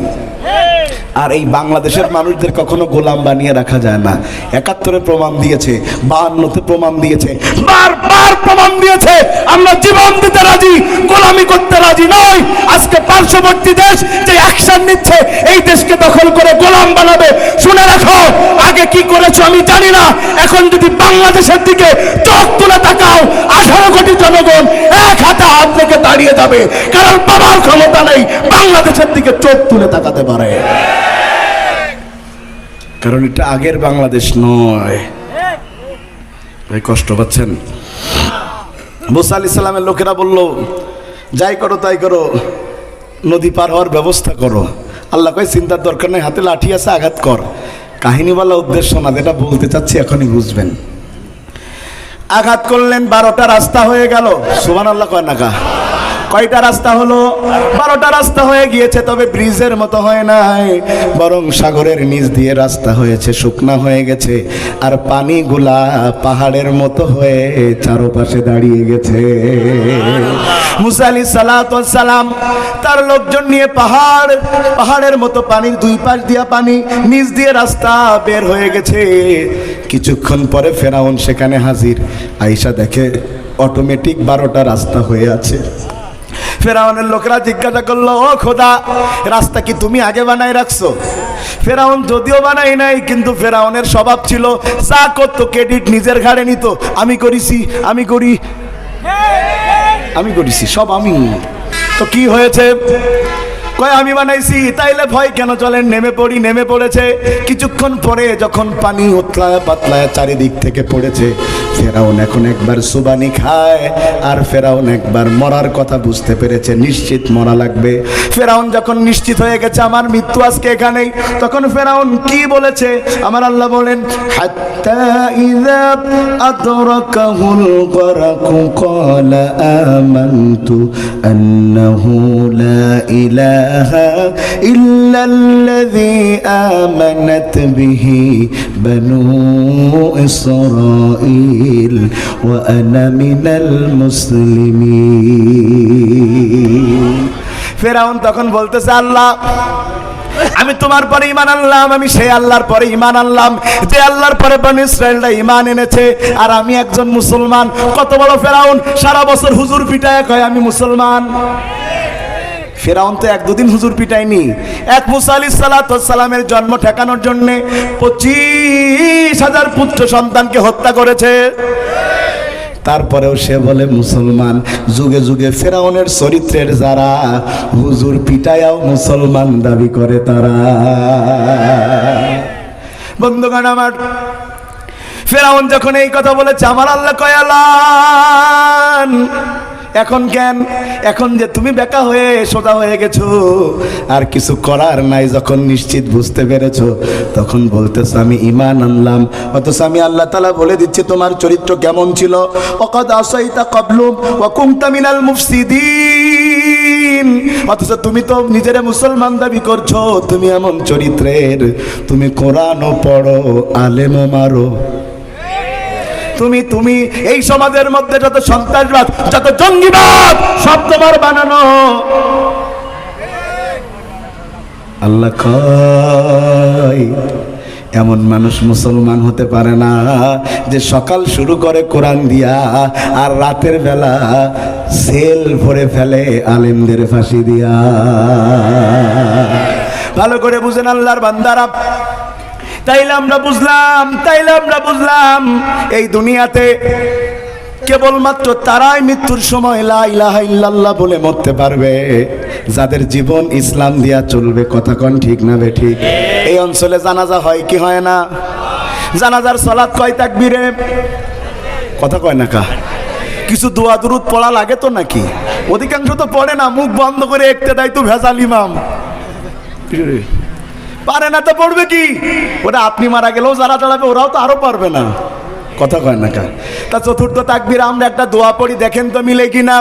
আর এই বাংলাদেশের মানুষদের কখনো গোলাম বানিয়ে রাখা যায় না। 71-এ প্রমাণ দিয়েছে, 52-তে প্রমাণ দিয়েছে, বারবার প্রমাণ দিয়েছে আমরা জীবন দিতে রাজি, গোলামি করতে রাজি নই। আজকে পার্শ্ববর্তী দেশ যে অ্যাকশন নিচ্ছে এই দেশকে দখল করে গোলাম বানাবে। শুনে রাখো, আগে কি করেছো আমি জানি না, এখন যদি বাংলাদেশের দিকে চোখ তুলে তাকাও, 18 কোটি জনগণ এক হাতে হাত রেখে দাঁড়িয়ে যাবে, কারণ বাবার ক্ষমতা নেই বাংলাদেশের দিকে চোখ তুলে তাকাতে পারে। কারণ এটা আগের বাংলাদেশ নয়। ভাই কষ্ট পাচ্ছেন? মুসা আলাইহিস সালামের লোকেরা বলল, যাই করো তাই করো, নদী পার হওয়ার ব্যবস্থা করো। আল্লাহ কয় চিন্তার দরকার নেই, হাতে লাঠি আছে, আঘাত কর। কাহিনী বলা উদ্দেশ্য না, যেটা বলতে চাচ্ছি এখনই বুঝবেন। আঘাত করলেন, 12টা রাস্তা হয়ে গেল। সুবহানাল্লাহ কয় না কা? কয়টা রাস্তা হলো? 12টা রাস্তা হয়ে গিয়েছে। তবে ব্রিজের মতো হয় নাই, বরং সাগরের নিচ দিয়ে রাস্তা হয়েছে, শুকনা হয়ে গেছে। আর পানিগুলা পাহাড়ের মতো হয়ে চারপাশে দাঁড়িয়ে গেছে। মুসা আলাইহিস সালাম তার লোকজন নিয়ে পাহাড়ের মতো পানির 2 পাশ দিয়া পানি, নিচ দিয়ে রাস্তা বের হয়ে গেছে। কিছুক্ষণ পরে ফেরাউন সেখানে হাজির। আয়েশা দেখে অটোমেটিক 12টা রাস্তা হয়ে আছে। ফেরাউনের লোকেরা জিজ্ঞাসা করলো, ও খোদা, রাস্তা কি তুমি আগে বানাই রাখছো? ফেরাউন যদিও বানাই নাই, কিন্তু ফেরাউনের স্বভাব ছিল যা করতো ক্রেডিট নিজের ঘাড়ে নিত। আমি করেছি সব আমি। তো কি হয়েছে? কয় আমি বানাইছি। তাইলে ভয় কেন? চলেন নেমে পড়েছে। কিছুক্ষণ পরে যখন পানি উতলায় পাতলায় চারিদিক থেকে পড়েছে, ফেরাউন এখন একবার সুবানি খায়, আর ফেরাউন একবার মরার কথা বুঝতে পেরেছে, নিশ্চিত মরা লাগবে। ফেরাউন যখন নিশ্চিত হয়ে গেছে আমার মৃত্যু আজকে এখানেই, তখন ফেরাউন কি বলেছে? আমার আল্লাহ বলেন, হাত্তা ইযা আদরাকাহুল গরাকু ক্বালা আমানতু আন্নাহু লা ইলাহা ইল্লাল্লাযী আমানাত বিহি বানু ইসরাঈল ওয়া আনা মিনাল মুসলিমিন। ফেরাউন তখন বলতেছে, আল্লাহ আমি তোমার পরে ঈমান আনলাম, আমি সেই আল্লাহর পরে ঈমান আনলাম যে আল্লাহর পরে বনি ইসরাঈলরা ঈমান এনেছে, আর আমি একজন মুসলমান। কত বড় ফেরাউন! সারা বছর হুজুর পিটায় কয় আমি মুসলমান। ফেরাউন তো 1-2 দিন হুজুর পিটায়নি। এক মুসা আলাইহিস সালামের জন্ম ঠেকানোর জন্য 25,000 পুত্র সন্তানকে হত্যা করেছে। তারপরেও সে বলে মুসলমান। যুগে যুগে ফেরাউনের চরিত্রের যারা হুজুর পিটায়াও মুসলমান দাবি করে তারা। বন্ধুগণ আমার, ফেরাউন যখন এই কথা বলেছে, আমার আল্লাহ কয়, আলান এখন কেন? এখন যে তুমি বেকা হয়ে সোজা হয়ে গেছো, আর কিছু করার নাই, যখন নিশ্চিত বুঝতে পেরেছো, তখন বলতেছ আমি ঈমান আনলাম। অথচ আমি আল্লাহ তাআলা বলে দিচ্ছি তোমার চরিত্র কেমন ছিল। ওয়াকাদ আসাইতা ক্বাবলু ওয়া কুনতা মিনাল মুফসিদিন। অথচ তুমি তো নিজেরে মুসলমান দাবি করছো, তুমি এমন চরিত্রের, তুমি কোরআনও পড়ো, আলেমও মারো। তুমি এই সমাজের মধ্যে যত সন্ত্রাসবাদ, যত জঙ্গিবাদ, সব তোমার বানানো। আল্লাহ কয়, এমন মানুষ মুসলমান হতে পারে না যে সকাল শুরু করে কোরআন দিয়া আর রাতের বেলা সেল ভরে ফেলে আলেমদের ফাঁসি দিয়া। ভালো করে বুঝেন আল্লাহর বান্দারা, তাইলে আমরা বুঝলাম এই দুনিয়াতে কেবলমাত্র তারাই মৃত্যুর সময় লা ইলাহা ইল্লাল্লাহ বলে মরতে পারবে যাদের জীবন ইসলাম দিয়া চলবে। কথা কোন ঠিক না বেঠিক? এই অঞ্চলে জানাজা হয় কি হয় না? জানাজার সালাত কয় তাকবীরে? কথা কয় না কা? কিছু দোয়া দুরুদ পড়া লাগে তো নাকি? অধিকাংশ তো পড়ে না, মুখ বন্ধ করে একতে দেয় তো ভেজাল ইমাম। পারে না তো পড়বে কি? ওটা আপনি মারা গেলেও যারা চালাবে ওরাও তো আরো পারবে না। কথা কয় না কা? তা চতুর্থ তাকবীর আমরা একটা দোয়া পড়ি, দেখেন তো মিলে কিনা।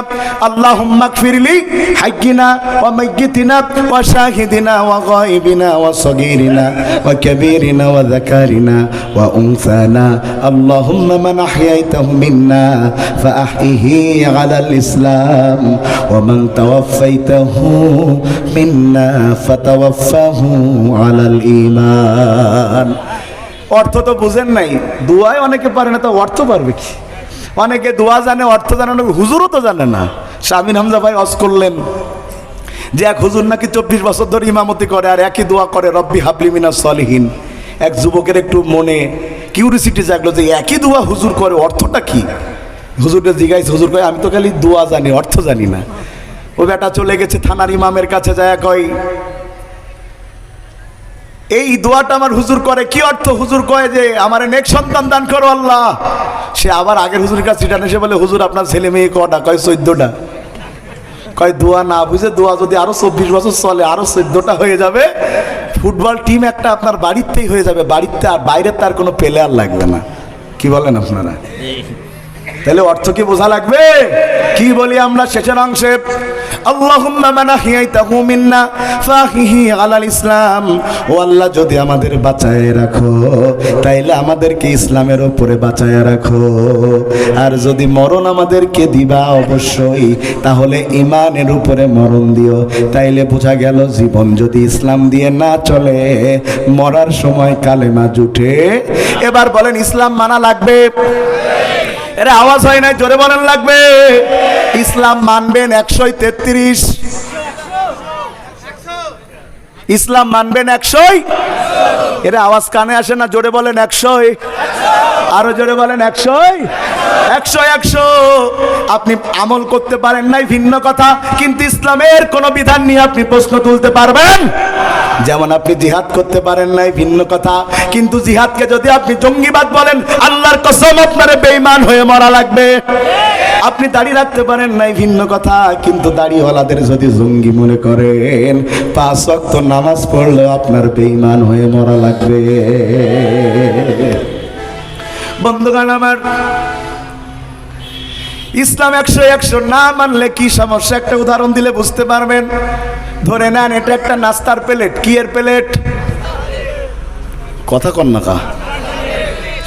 আল্লাহুম্মা গফিরলি হাইয়িনা ওয়া মাইয়িতিনা ওয়া শাহিদিনা ওয়া গায়বিনা ওয়া সগীরিনা ওয়া কাবীরিনা ওয়া যাকারিনা ওয়া উনসানা আল্লাহুম্মা মান আহইয়াইতাহু মিন্না ফাআহইহি আলাল ইসলাম ওয়া মান তাওয়াফাইতাহু মিন্না ফাতাওয়াফাহু আলাল ঈমান। অর্থ তো বুঝেন নাই, দোয়ায় অনেকে পারে না, তো অর্থ পারবে কি? অনেকে দোয়া জানে, অর্থ জানে না, হুজুরও তো জানে না। শামিন হামজা ভাই ওয়াজ করলেন যে এক হুজুর নাকি 24 বছর ধরে ইমামতি করে আর একই দোয়া করে, রব্বি হাবলি মিনাস সলিহিন। এক যুবকের একটু মনে কিউরিসিটি জাগলো যে একই দোয়া হুজুর করে, অর্থটা কি? হুজুরকে জিজ্ঞাসা, হুজুর কয় আমি তো খালি দোয়া জানি, অর্থ জানি না। ও বেটা চলে গেছে থানার ইমামের কাছে, যায় কয় এই দোয়াটা আমার হুজুর করে, কি অর্থ? হুজুর কয় যে আমার নেক সন্তান দান করো আল্লাহ। সে আবার আগের হুজুরের কাছে রিটার্ন এসে বলে, হুজুর আপনার ছেলে মেয়ে কটা? কয় 14টা। কয় দোয়া না বুঝে, দোয়া যদি আরো 24 বছর চলে আরো 14টা হয়ে যাবে, ফুটবল টিম একটা আপনার বাড়িতেই হয়ে যাবে, বাড়িতে আর বাইরে তার কোনো প্লেয়ার লাগবে না। কি বলেন আপনারা? তাহলে অর্থ কি বোঝা লাগবে? কি বলি আমরা শেষের অংশে? আল্লাহুম্মা মান আহইয়াইতাহু মিন্না ফাহিহি আলাল ইসলাম। ও আল্লাহ, যদি আমাদের বাঁচায় রাখো তাইলে আমাদেরকে ইসলামের উপরে বাঁচায় রাখো, আর যদি মরণ আমাদেরকে দিবা অবশ্যই তাহলে ঈমানের উপরে মরণ দিও। তাইলে বোঝা গেল জীবন যদি ইসলাম দিয়ে না চলে, মরার সময় কালেমা জুটে। এবার বলেন ইসলাম মানা লাগবে? এরা আওয়াজ হয় নাই, জোরে বলেন লাগবে। ইসলাম মানবেন 133, ইসলাম মানবেন 100। এরা আওয়াজ কানে আসে না, জোরে বলেন 100, আরো জোরে বলেন 100, 100, 100। আপনি আমল করতে পারেন নাই ভিন্ন কথা, কিন্তু ইসলামের কোন বিধান নিয়ে আপনি প্রশ্ন তুলতে পারবেন। যেমন আপনি জিহাদ করতে পারেন নাই ভিন্ন কথা, কিন্তু জিহাদকে যদি আপনি জঙ্গিবাদ বলেন, আল্লাহর কসম আপনারে বেঈমান হয়ে মরা লাগবে। আপনি দাড়ি রাখতে পারেন নাই ভিন্ন কথা, কিন্তু দাড়িওয়ালাদের যদি জঙ্গি মনে করেন, 5 ওয়াক্ত নামাজ পড়লে আপনার বেঈমান হয়ে মরা লাগবে। বন্ধুগণ আমার, ইসলাম 100, 100 না মানলে কি সমস্যা একটা উদাহরণ দিলে বুঝতে পারবেন। ধরে নেন এটা একটা নাস্তার প্লেট। কি এর প্লেট? কথা কন না কা?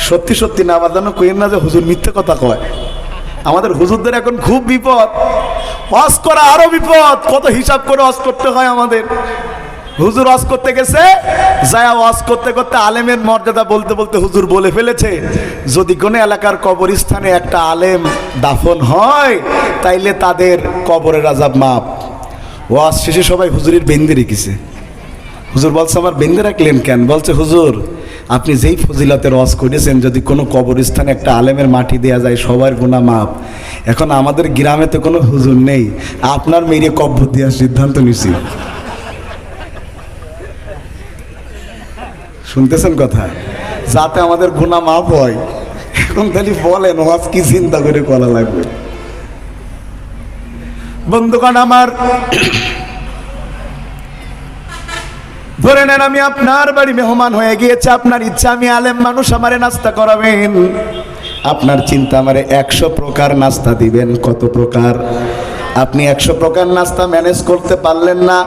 সত্যি সত্যি না, আবার যেন কইেন না যে হুজুর মিথ্যে কথা কয়। আমাদের হুজুরদের এখন খুব বিপদ, ওয়াজ করা আরো বিপদ। কত হিসাব করে ওয়াজ করতে হয় আমাদের। হুজুর ওয়াজ করতে গেছে, যায় ওয়াজ করতে করতে আলেমের মর্যাদা বলতে বলতে হুজুর বলে ফেলেছে, যদি কোনো এলাকার কবরস্থানে একটা আলেম দাফন হয় তাইলে তাদের কবরের আযাব মাপ। ওয়াজ শেষে সবাই হুজুরের বেঁধে রেখেছে। হুজুর বলছে আমার বেঁধে রাখলেন কেন? বলছে হুজুর আপনি যেই ফজিলতের ওয়াজ করেছেন, যদি কোনো কবরস্থানে একটা আলেমের মাটি দেয়া যায় সবার গুনাহ মাপ। এখন আমাদের গ্রামে তো কোনো হুজুর নেই, আপনার মেরে কবর দেওয়ার সিদ্ধান্ত নিছি। শুনতেছেন কথা? যাতে আমাদের গুনাহ মাপ হয়। এখন তাহলে বলেন ওয়াজ কি চিন্তা করে করা লাগবে? বন্ধুগণ আমার, ধরে নেন আমি আপনার বাড়ি মেহমান হয়ে গিয়েছে, আপনার ইচ্ছা আমি আলেম মানুষ, আমারে নাস্তা করাবেন। আপনার চিন্তা আমারে 100 প্রকার নাস্তা দিবেন। কত প্রকার? আপনি 100 প্রকার নাস্তা ম্যানেজ করতে পারলেন না,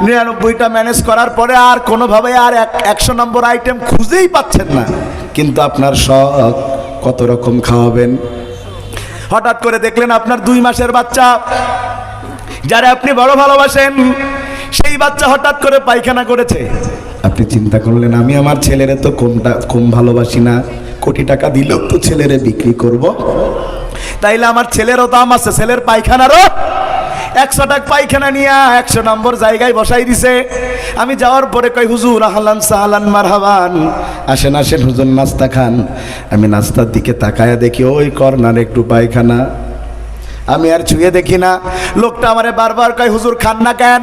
99টা ম্যানেজ করার পরে আর কোনোভাবে আর 100 নম্বর আইটেম খুঁজেই পাচ্ছেন না, কিন্তু আপনার শখ কত রকম খাওয়াবেন। হঠাৎ করে দেখলেন আপনার 2 মাসের বাচ্চা, যারা আপনি বড় ভালোবাসেন, সেই বাচ্চা হঠাৎ করে পায়খানা করেছে। আপনি চিন্তা করলেন আমি আমার ছেলেরে তো কম ভালোবাসি না, কোটি টাকা দিলেও তো ছেলেরে বিক্রি করব, তাইলে আমার ছেলেরও দাম আছে, ছেলের পায়খানারও 100 টাকা পায়খানা নিয়ে 100 নম্বর জায়গায় বসাই দিছে। আমি যাওয়ার পরে কই হুজুর আহলান সাহলান মারহাবান, আসেন আসেন হুজুর নাস্তা খান। আমি নাস্তার দিকে তাকায়া দেখি ওই কর্নারে একটু পায়খানা, আমি আর ছুঁয়ে দেখি না। লোকটা আমারে বারবার কয় হুজুর খান না কেন?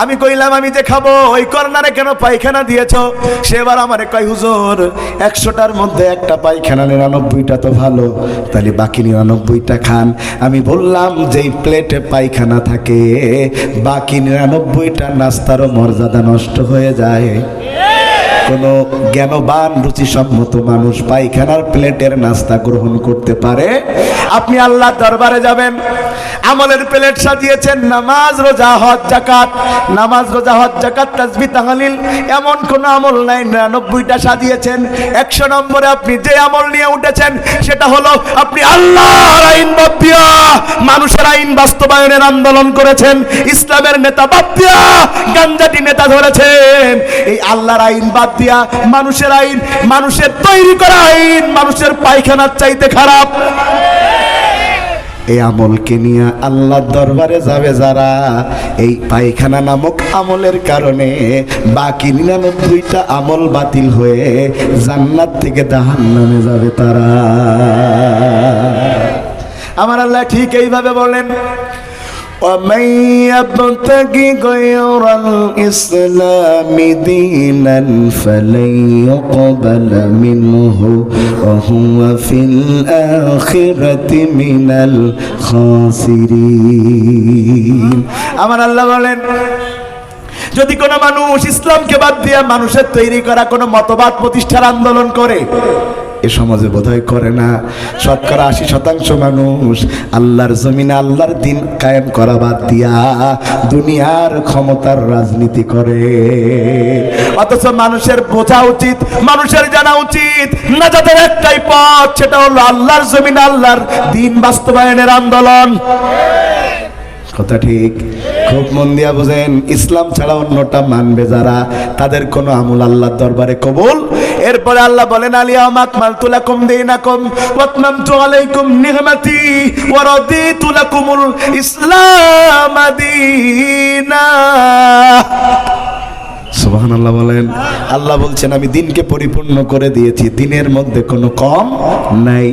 আমি কইলাম আমি যে খাবো, ওই কর্নারে কেন পায়খানা দিয়েছো? সে এবার আমারে কয় হুজুর 100টার মধ্যে একটা পায়খানা, 99টা তো ভালো, তাহলে বাকি 99টা খান। আমি বললাম যেই প্লেটে পায়খানা থাকে বাকি 99টা নাস্তারও মর্যাদা নষ্ট হয়ে যায়। কোনো জ্ঞানবান রুচিসম্মত মানুষ পায়খানার প্লেটের নাস্তা গ্রহণ করতে পারে? আপনি আল্লাহর দরবারে যাবেন, আমলের প্লেট সাজিয়েছেন নামাজ রোজা হজ যাকাত, নামাজ রোজা হজ যাকাত তাসবিহ তাহলিল, এমন কোন আমল নাই। 99টা সাজিয়েছেন, 100 নম্বরে আপনি যে আমল নিয়ে উঠেছেন সেটা হলো আপনি আল্লাহর আইন বাদ দিয়া মানুষের আইন বাস্তবায়নের আন্দোলন করেছেন, ইসলামের নেতা বাদ দিয়া গাঞ্জাটি নেতা ধরেছেন। এই আল্লাহর আইন বাদ দিয়া মানুষের আইন, মানুষের তৈরি করা আইন মানুষের পায়খানার চাইতে খারাপ। এই আমলকে নিয়ে আল্লাহর দরবারে যাবে যারা, এই পায়খানা নামক আমলের কারণে বাকি 99টা আমল বাতিল হয়ে জান্নাত থেকে জাহান্নামে যাবে তারা। আমার আল্লাহ ঠিক এইভাবে বলেন, ومن يبتغي غير الإسلام دينا فلن يقبل منه وهو في الآخرة من الخاسرين। আমার আল্লাহ বলেন, যদি কোনো মানুষ ইসলামকে বাদ দিয়ে মানুষের তৈরি করা কোনো মতবাদ প্রতিষ্ঠার আন্দোলন করে, এ সমাজে বোধহয় করে না, শতকরা 80% মানুষ আল্লাহর জমিনে আল্লাহর দিন কায়েম করা বাদ দিয়া দুনিয়ার ক্ষমতার রাজনীতি করে। অথচ মানুষের বোঝা উচিত, মানুষের জানা উচিত নাজাতের একটাই পথ, সেটা হলো আল্লাহর জমিনে আল্লাহর দিন বাস্তবায়নের আন্দোলন। কথা ঠিক, খুব মন দিয়া বুঝেন। ইসলাম ছাড়া অন্যটা মানবে যারা, তাদের কোনো আমল আল্লাহর দরবারে কবুল। এরপরে আল্লাহ বলেন, আলিয়াউমা আকমালতু লাকুম দীনাকুম ওয়া আতমামতু আলাইকুম নি'মাতি ওয়া রাদিতু লাকুমুল ইসলাম দীনা। সুবহানাল্লাহ বলেন। আল্লাহ বলছেন আমি দিনকে পরিপূর্ণ করে দিয়েছি, দিনের মধ্যে কোনো কম নাই।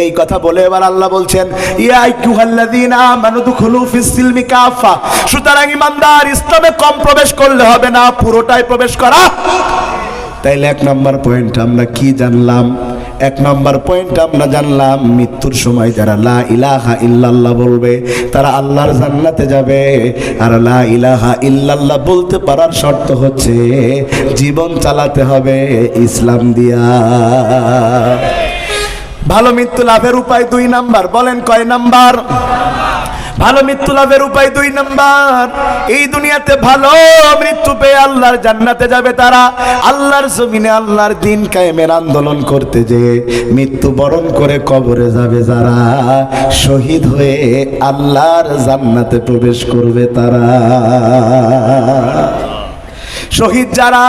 এই কথা বলে এবার আল্লাহ বলছেন, ইয়া আইয়ুহাল্লাযীনা আমানু দুখুলু ফিস সিলমি কাফা। সুতরাং ঈমানদার, ইসলামে কম প্রবেশ করলে হবে না, পুরোটাই প্রবেশ করা। তাইলে 1 নম্বর পয়েন্ট আমরা কি জানলাম? 1 নম্বর পয়েন্ট আমরা জানলাম, মৃত্যুর সময় যারা লা ইলাহা ইল্লাল্লাহ বলবে তারা আল্লাহর জান্নাতে যাবে। আর লা ইলাহা ইল্লাল্লাহ বলতে পারার শর্ত হচ্ছে জীবন চালাতে হবে ইসলাম দিয়া। ভালো মৃত্যু লাভের উপায় 2 নাম্বার, বলেন কয় নাম্বার? ভালো মৃত্যু লাভের উপায় 2 নাম্বার। এই দুনিয়াতে ভালো মৃত্যু পেয়ে আল্লাহর জান্নাতে যাবে তারা, আল্লাহর জমিনে আল্লাহর দিন কায়েমের আন্দোলন করতে যে মৃত্যু বরণ করে কবরে যাবে যারা, শহীদ হয়ে আল্লাহর জান্নাতে প্রবেশ করবে তারা। শহীদ যারা,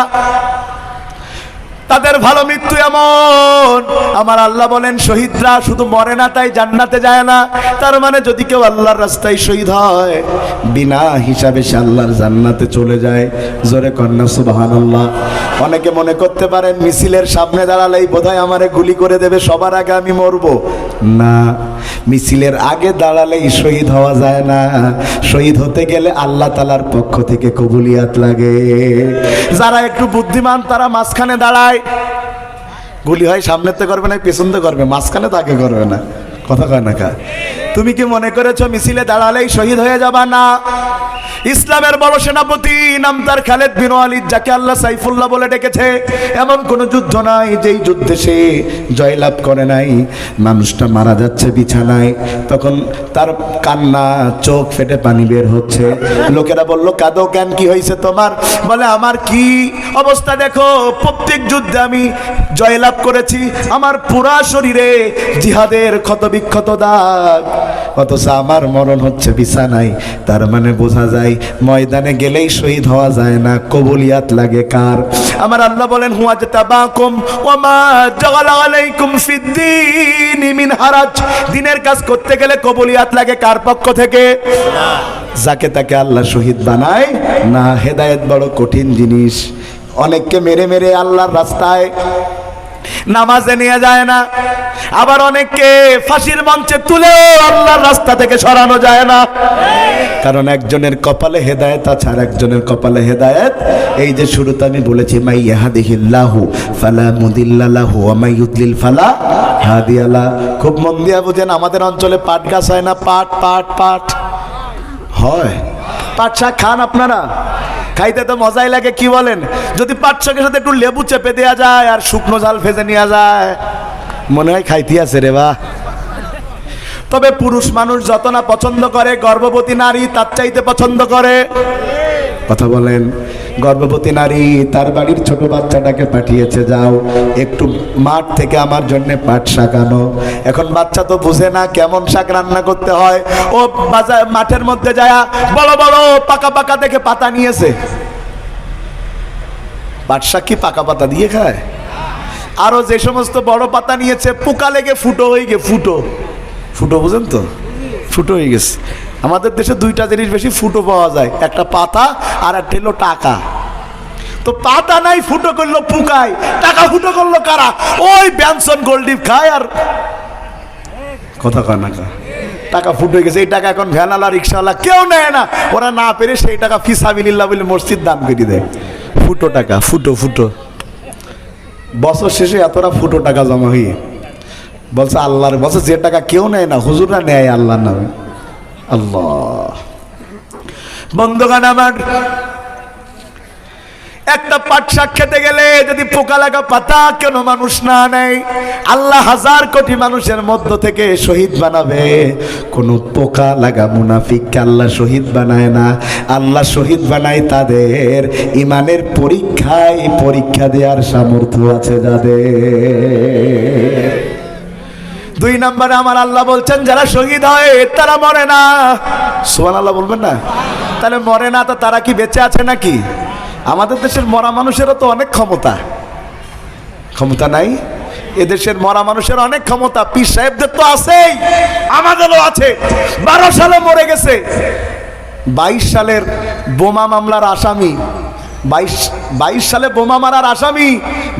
তাদের ভালো মৃত্যু এমন। আমার আল্লাহ বলেন, শহীদরা শুধু মরে না তাই জান্নাতে যায় না, তার মানে যদি কেউ আল্লাহর রাস্তায় শহীদ হয় বিনা হিসাবে সে আল্লাহর জান্নাতে চলে যায়। জোরে কন্যা সুবহানাল্লাহ। অনেকে মনে করতে পারেন মিছিলের সামনে দাঁড়ালেই বোধহয় আমারে গুলি করে দেবে, সবার আগে আমি মরবো। না, মিছিলের আগে দাঁড়ালেই শহীদ হওয়া যায় না। শহীদ হতে গেলে আল্লাহ তাআলার পক্ষ থেকে কবুলিয়াত লাগে। যারা একটু বুদ্ধিমান তারা মাঝখানে দাঁড়ায়, গুলি হয় সামনেতে করবে না পেছনতে করবে, মাঝখানে তাকে করবে না। কথা কয় না কা? তুমি কি মনে করেছো মিছিলে দাঁড়ালেই শহীদ হয়ে যাবা? না। ইসলামের বড় সেনাপতি নাম তার খালেদ বিন ওয়ালিদ, যাকে আল্লাহ সাইফুল্লাহ বলে ডেকেছে, এমন কোন যুদ্ধ নাই যেই যুদ্ধে সে জয়লাভ করে নাই। মানুষটা মারা যাচ্ছে বিছানায়, তখন তার কান্না, চোখ ফেটে পানি বের হচ্ছে। লোকেরা বলল, কাঁদো কেন, কি হয়েছে তোমার? বলে, আমার কি অবস্থা দেখো, প্রত্যেক যুদ্ধে আমি জয়লাভ করেছি, আমার পুরা শরীরে জিহাদের ক্ষত বিক্ষত দাগ। অথচ আমার মরণ হচ্ছে বিছানায়। তার মানে বোঝা যায় ময়দানে গেলেই শহীদ হওয়া যায় না, কবুলিয়াত লাগে কার? আমার আল্লাহ বলেন হুয়া জাতাবাকুম ওয়া মা জাআলা আলাইকুম ফিদ্দীনি মিন হারাজ। দিনের কাজ করতে গেলে কবুলিয়াত লাগে কার পক্ষ থেকে? যাকে তাকে আল্লাহ শহীদ বানায় না। হেদায়েত বড় কঠিন জিনিস। অনেককে মেরে মেরে আল্লাহর রাস্তায় নামাজে নিয়ে যায় না, আবার অনেককে ফাঁসির মঞ্চে তুলেও আল্লাহর রাস্তা থেকে সরানো যায় না। কারণ একজনের কপালে হেদায়েত আছে আর একজনের কপালে হেদায়েত। এই যে শুরুতে আমি বলেছি মাই ইয়াহদিহিল্লাহু ফালা মুদিল্লা লাহু ওয়া মাই ইউদ্লিল ফালা হাদিয়া লা। খুব মন দিয়া বুঝেন, আমাদের অঞ্চলে পাট গাছ হয় না? পাট পাট পাট হয়। পাট শাক খান আপনারা? খাইতে তো মজাই লাগে, কি বলেন? যদি পাট শাকের সাথে একটু লেবু চেপে দেওয়া যায় আর শুকনো ঝাল ভেজে নেওয়া যায়, মনে হয় খাইতে আছে রে বা। তবে পুরুষ মানুষ যত না পছন্দ করে, গর্ভবতী নারী তার চাইতে পছন্দ করে। কথা বলেন। গর্ভবতী নারী তার বাড়ির ছোট বাচ্চাটাকে পাঠিয়েছে, যাও একটু মাঠ থেকে আমার জন্য পাট শাক আনো। এখন বাচ্চা তো বুঝে না কেমন শাক রান্না করতে হয়। ও বাজার মাঠের মধ্যে যায় বড় বড় পাকা পাকা দেখে পাতা নিয়েছে। পাট শাক কি পাকা পাতা দিয়ে খায়? আরো যে সমস্ত বড় পাতা নিয়েছে পোকা লেগে ফুটো হয়ে গে, ফুটো ফুটো বুঝেন তো, ফুটো হয়ে গেছে। আমাদের দেশে দুইটা জিনিস বেশি ফুটো পাওয়া যায়, একটা পাতা আর একটা হলো টাকা। তো পাতা নাই, ফুটো করলো পুকায়, টাকা ফুটো করলো কারা? ওই ব্যানসন গোল্ডিপ খায় আর কথা কয় না। টাকা ফুটো হয়ে গেছে। এই টাকা এখন ভ্যানওয়ালা রিক্সাওয়ালা কেউ নেয় না। ওরা না পেরে সেই টাকা ফিসাবিলিল্লাহ বলে মসজিদ দান করে দেয়। ফুটো টাকা, ফুটো ফুটো। বছর শেষে এতটা ফুটো টাকা জমা হয়ে বলছে আল্লাহর, বলছে যে টাকা কেউ নেয় না হুজুররা নেয় আল্লাহর নামে। আল্লাহ। বন্ধুগণ আমার, একটা পাট শাক খেতে গেলে যদি পোকা লাগা পাতা কেন মানুষ না নেয়? আল্লাহ হাজার কোটি মানুষের মধ্য থেকে শহীদ বানাবে, কোন পোকা লাগা মুনাফিককে আল্লাহ শহীদ বানায় না। আল্লাহ শহীদ বানায় তাদের ইমানের পরীক্ষায়, পরীক্ষা দেওয়ার সামর্থ্য আছে যাদের। দুই নম্বরে আমার আল্লাহ বলছেন যারা শহীদ হয় তারা মরে না। সুবহানাল্লাহ বলবেন না? তাহলে মরে না তো তারা কি বেঁচে আছে নাকি? আমাদের দেশের মরা মানুষেরও তো অনেক ক্ষমতা, ক্ষমতা নাই? এদেশের মরা মানুষের অনেক ক্ষমতা। পীর সাহেবদের তো আছেই, আমাদেরও আছে। 12 সালে মরে গেছে। 22 সালের বোমা মামলার আসামি, 22 সালে বোমা মারার আসামি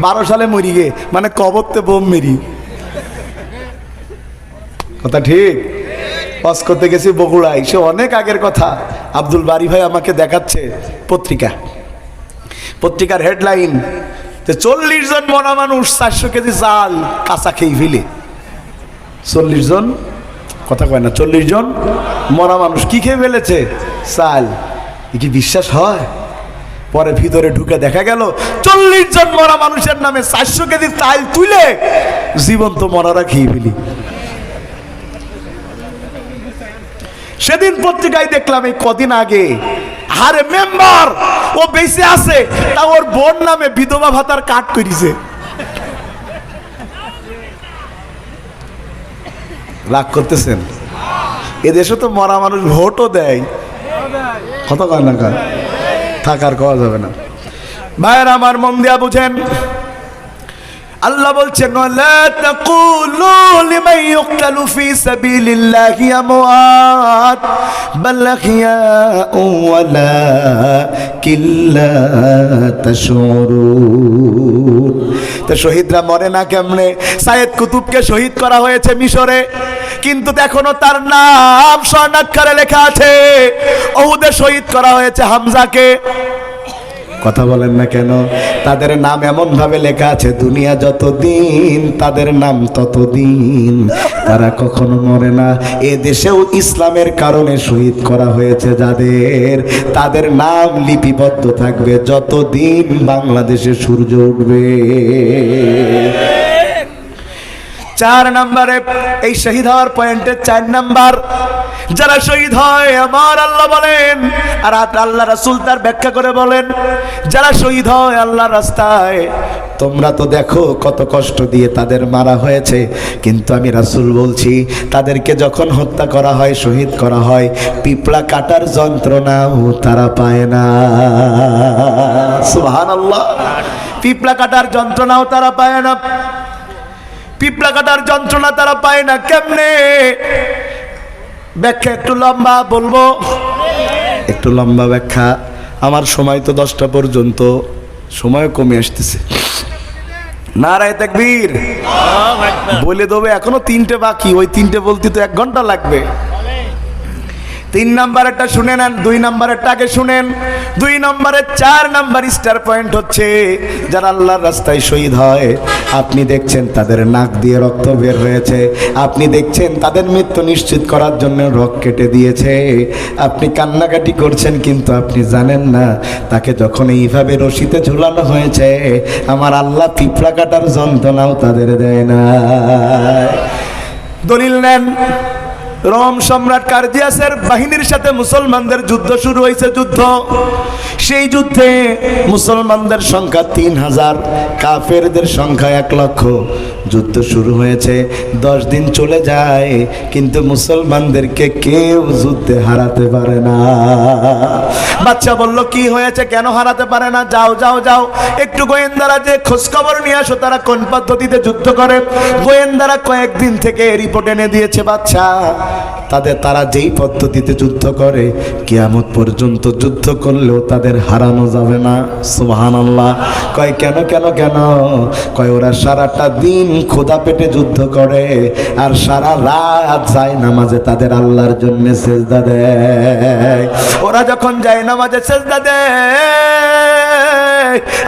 12 সালে মরি গে, মানে কবরতে বোম মেরি। কথা ঠিক? পাস করতে গেছি বগুড়ায়, সে অনেক আগের কথা। আব্দুল বারি ভাই আমাকে দেখাচ্ছে পত্রিকার হেডলাইন, 40 জন মরা মানুষ 400 কেজি চাল কাঁচা খেয়ে ফেলে। 40 জন, কথা কয় না, 40 জন মরা মানুষ কি খেয়ে ফেলেছে? চাল। কি বিশ্বাস হয়? পরে ভিতরে ঢুকে দেখা গেল 40 জন মরা মানুষের নামে 400 কেজি চাল তুলে জীবন্ত মরারা খেয়ে ফেলি। সেদিন পত্রিকায় দেখলাম এই কদিন আগে, আরে মেম্বার ও বেঁচে আছে, তা ওর বোন নামে বিধবা ভাতার কাট করিছে। রাগ করতেছেন? এদেশে তো মরা মানুষ ভোটও দেয়, কত কার না কার, থাকার খাওয়া যাবে না। ভাইয়ের আমার মন দিয়া বুঝেন, আল্লাহ বলছেন লা তাকুলু লিমান ইউকতালু ফি সাবিলিল্লাহি আমওয়াত বাল আহইয়াউ ওয়ালাকিন লা তাশউরুন। তো শহীদরা মরে না কেমনে? সাইয়েদ কুতুবকে শহীদ করা হয়েছে মিশরে, কিন্তু এখনো তার নাম স্বর্ণাক্ষরে লেখা আছে। উহুদে শহীদ করা হয়েছে হামজাকে। কথা বলেন না কেন? তাদের নাম এমন ভাবে লেখা আছে, দুনিয়া যতদিন তাদের নাম ততদিন, তারা কখনো মরে না। এ দেশেও ইসলামের কারণে শহীদ করা হয়েছে যাদের, তাদের নাম লিপিবদ্ধ থাকবে যতদিন বাংলাদেশে সূর্য উঠবে। 4 নম্বরে এই শহীদ হওয়ার পয়েন্টে 4 নাম্বার, যারা শহীদ হয় আমার আল্লাহ বলেন, আর আল্লাহ রাসূল তার ব্যাখ্যা করে বলেন, যারা শহীদ হয় আল্লাহর রাস্তায় তোমরা তো দেখো কত কষ্ট দিয়ে তাদের মারা হয়েছে, কিন্তু আমি রাসূল বলছি তাদেরকে যখন হত্যা করা হয়, শহীদ করা হয়, পিঁপড়া কাটার যন্ত্রণাও তারা পায় না। সুবহানাল্লাহ। পিঁপড়া কাটার যন্ত্রণাও তারা পায় না। পিঁপড়া কাটার যন্ত্রণা তারা পায় না কেমনে? ব্যাখ্যা একটু লম্বা বলবো, একটু লম্বা ব্যাখ্যা। আমার সময় তো 10টা পর্যন্ত, সময় কমে আসতেছে। নারায়ে তাকবীর বলে দেবে, এখনো 3টে বাকি, ওই 3টে বলতে তো 1 ঘন্টা লাগবে। 3 নাম্বারেরটা শুনে নেন, 2 নাম্বারেরটা আগে শুনেন। 2 নম্বরের 4 নাম্বার স্টার পয়েন্ট হচ্ছে যারা আল্লাহর রাস্তায় শহীদ হয়, আপনি দেখছেন তাদের নাক দিয়ে রক্ত বের হয়েছে, আপনি দেখছেন তাদের মৃত্যু নিশ্চিত করার জন্য রক কেটে দিয়েছে, আপনি কান্নাকাটি করছেন, কিন্তু আপনি জানেন না তাকে যখন এইভাবে রশিতে ঝুলানো হয়েছে, আমার আল্লাহ পিঁপড়া কাটার যন্ত্রণাও তাদের দেয় না। দলিল নেন, রোম সম্রাট কার্জিয়াসের বাহিনীর সাথে মুসলমানদের যুদ্ধ শুরু হয়েছে। যুদ্ধ, সেই যুদ্ধে মুসলমানদের সংখ্যা 3000, কাফেরদের সংখ্যা 1 লক্ষ। যুদ্ধ শুরু হয়েছে, 10 দিন চলে যায়, কিন্তু মুসলমানদেরকে কেউ যুদ্ধে হারাতে পারে না। বাদশা বলল, কি হয়েছে, কেন হারাতে পারে না? যাও যাও যাও, একটু গোয়েন্দারা যে খোঁজ খবর নিয়ে আসো তারা কোন পদ্ধতিতে যুদ্ধ করে। গোয়েন্দারা কয়েকদিন থেকে রিপোর্ট এনে দিয়েছে বাদশা, তারা যেই পদ্ধতিতে যুদ্ধ করে কিয়ামত পর্যন্ত যুদ্ধ করলেও তাদের হারানো যাবে না। সুবহানাল্লাহ। কয় কেন কেন কেন? কয় ওরা সারাটা দিন খোদা পেটে যুদ্ধ করে আর সারা রাত যায় নামাজে তাদের আল্লাহর জন্য সেজদা দেয়। ওরা যখন যায় নামাজে সেজদা দেয়,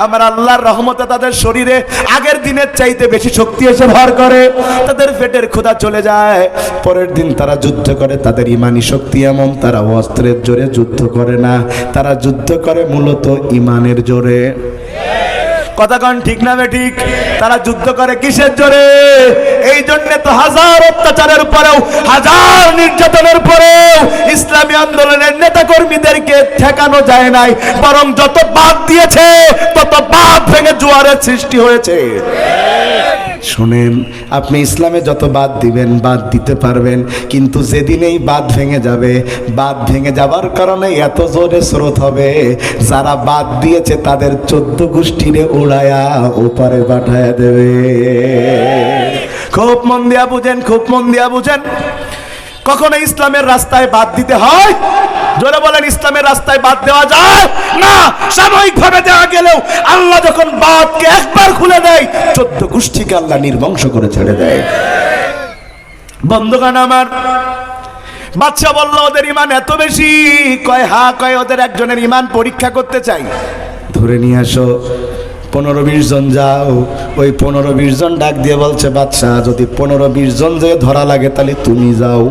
আমার আল্লাহর রহমতে তাদের শরীরে আগের দিনের চাইতে বেশি শক্তি এসে ভর করে, তাদের পেটের ক্ষুধা চলে যায়। পরের দিন তারা যুদ্ধ করে, তাদের ইমানি শক্তি এমন, তারা অস্ত্রের জোরে যুদ্ধ করে না, তারা যুদ্ধ করে মূলত ইমানের জোরে। কথা কন ঠিক না ঠিক? তারা যুদ্ধ করে কিসের জোরে? এই জন্য তো হাজার অত্যাচারের পরেও, হাজার নির্যাতনের পরেও ইসলামী আন্দোলনের নেতা কর্মীদেরকে ঠেকানো যায় নাই, বরং যত বাদ দিয়েছে তত বাদ ভেঙে জোয়ারের সৃষ্টি হয়েছে। শুনেন, আপনি ইসলামে যত বাদ দিবেন, বাদ দিতে পারবেন, কিন্তু যেদিন এই বাদ ভেঙে যাবে, বাদ ভেঙে যাবার কারণে এত জোরে স্রোত হবে, যারা বাদ দিয়েছে তাদের 14 গোষ্ঠীরে উড়ায়া ওপারে পাঠায়া দেবে। খুব মন দিয়া বুঝেন, খুব মন দিয়া বুঝেন। কখনো ইসলামের রাস্তায় বাদ দিতে হয়? জোরে বলেন, ইসলামের রাস্তায় বাদ দেওয়া যায় না। সাময়িক ভাবে দেওয়া গেলেও আল্লাহ যখন বাদকে একবার খুলে দেয়, 14 গোষ্ঠীকে আল্লাহ নির্বংশ করে ছেড়ে দেয়। বন্ধুগণ আমার, বাদশা বলল ওদের ইমান এত বেশি। কয় হ্যাঁ, কয় ওদের একজনের ইমান পরীক্ষা করতে চাই, ধরে নিয়ে আসো। 15-20 জন যাও। ওই 15-20 জন ডাক দিয়ে বলছে, বাদশা যদি 15-20 জন যে ধরা লাগে তাহলে তুমি যাও,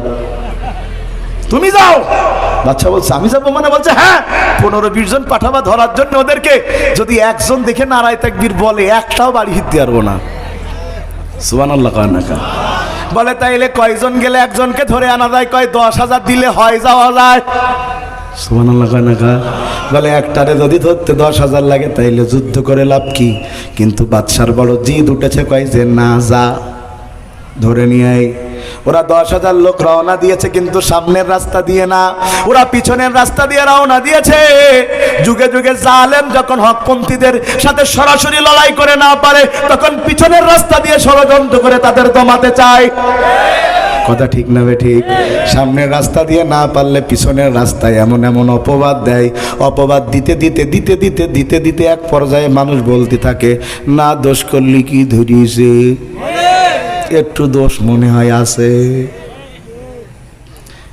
তুমি যাও। বাদশা বলছে আমি যাবো মানে? বলছে হ্যাঁ, 15-20 জন পাঠাবা ধরার জন্য ওদেরকে। যদি একজন দেখে নারায়ে তাকবীর বলে, একটাও বাড়ি হিতে পারবো না। সুবহানাল্লাহ। কয় না কেন? বলে তাইলে কয়জন গেলে একজনকে ধরে আনা যায়? কয় 10,000 দিলে হয়, যাওয়া যায়। সুবহানাল্লাহ। কয় না কেন? বলে একটারে যদি ধরতে 10,000 লাগে তাইলে যুদ্ধ করে লাভ কি? কিন্তু বাদশার বড় জিদ উঠেছে, কয় যে না, যা, ধরে নিয়ে আয়। ওরা 10,000 লোক রওনা দিয়েছে, কিন্তু সামনের রাস্তা দিয়ে না, ওরা পিছনের রাস্তা দিয়ে রওনা দিয়েছে। যুগে যুগে জালেম যখন হকপন্থীদের সাথে সরাসরি লড়াই করে না পারে, তখন পিছনের রাস্তা দিয়ে ষড়যন্ত্র করে তাদের দমাতে চায়। কথা ঠিক না ঠিক? সামনের রাস্তা দিয়ে না পারলে পিছনের রাস্তায় এমন এমন অপবাদ দেয়, অপবাদ দিতে দিতে দিতে দিতে দিতে দিতে এক পর্যায়ে মানুষ বলতে থাকে, না দোষ করলি কি ধরিয়েছে, একটু দোষ মনে হয় আছে।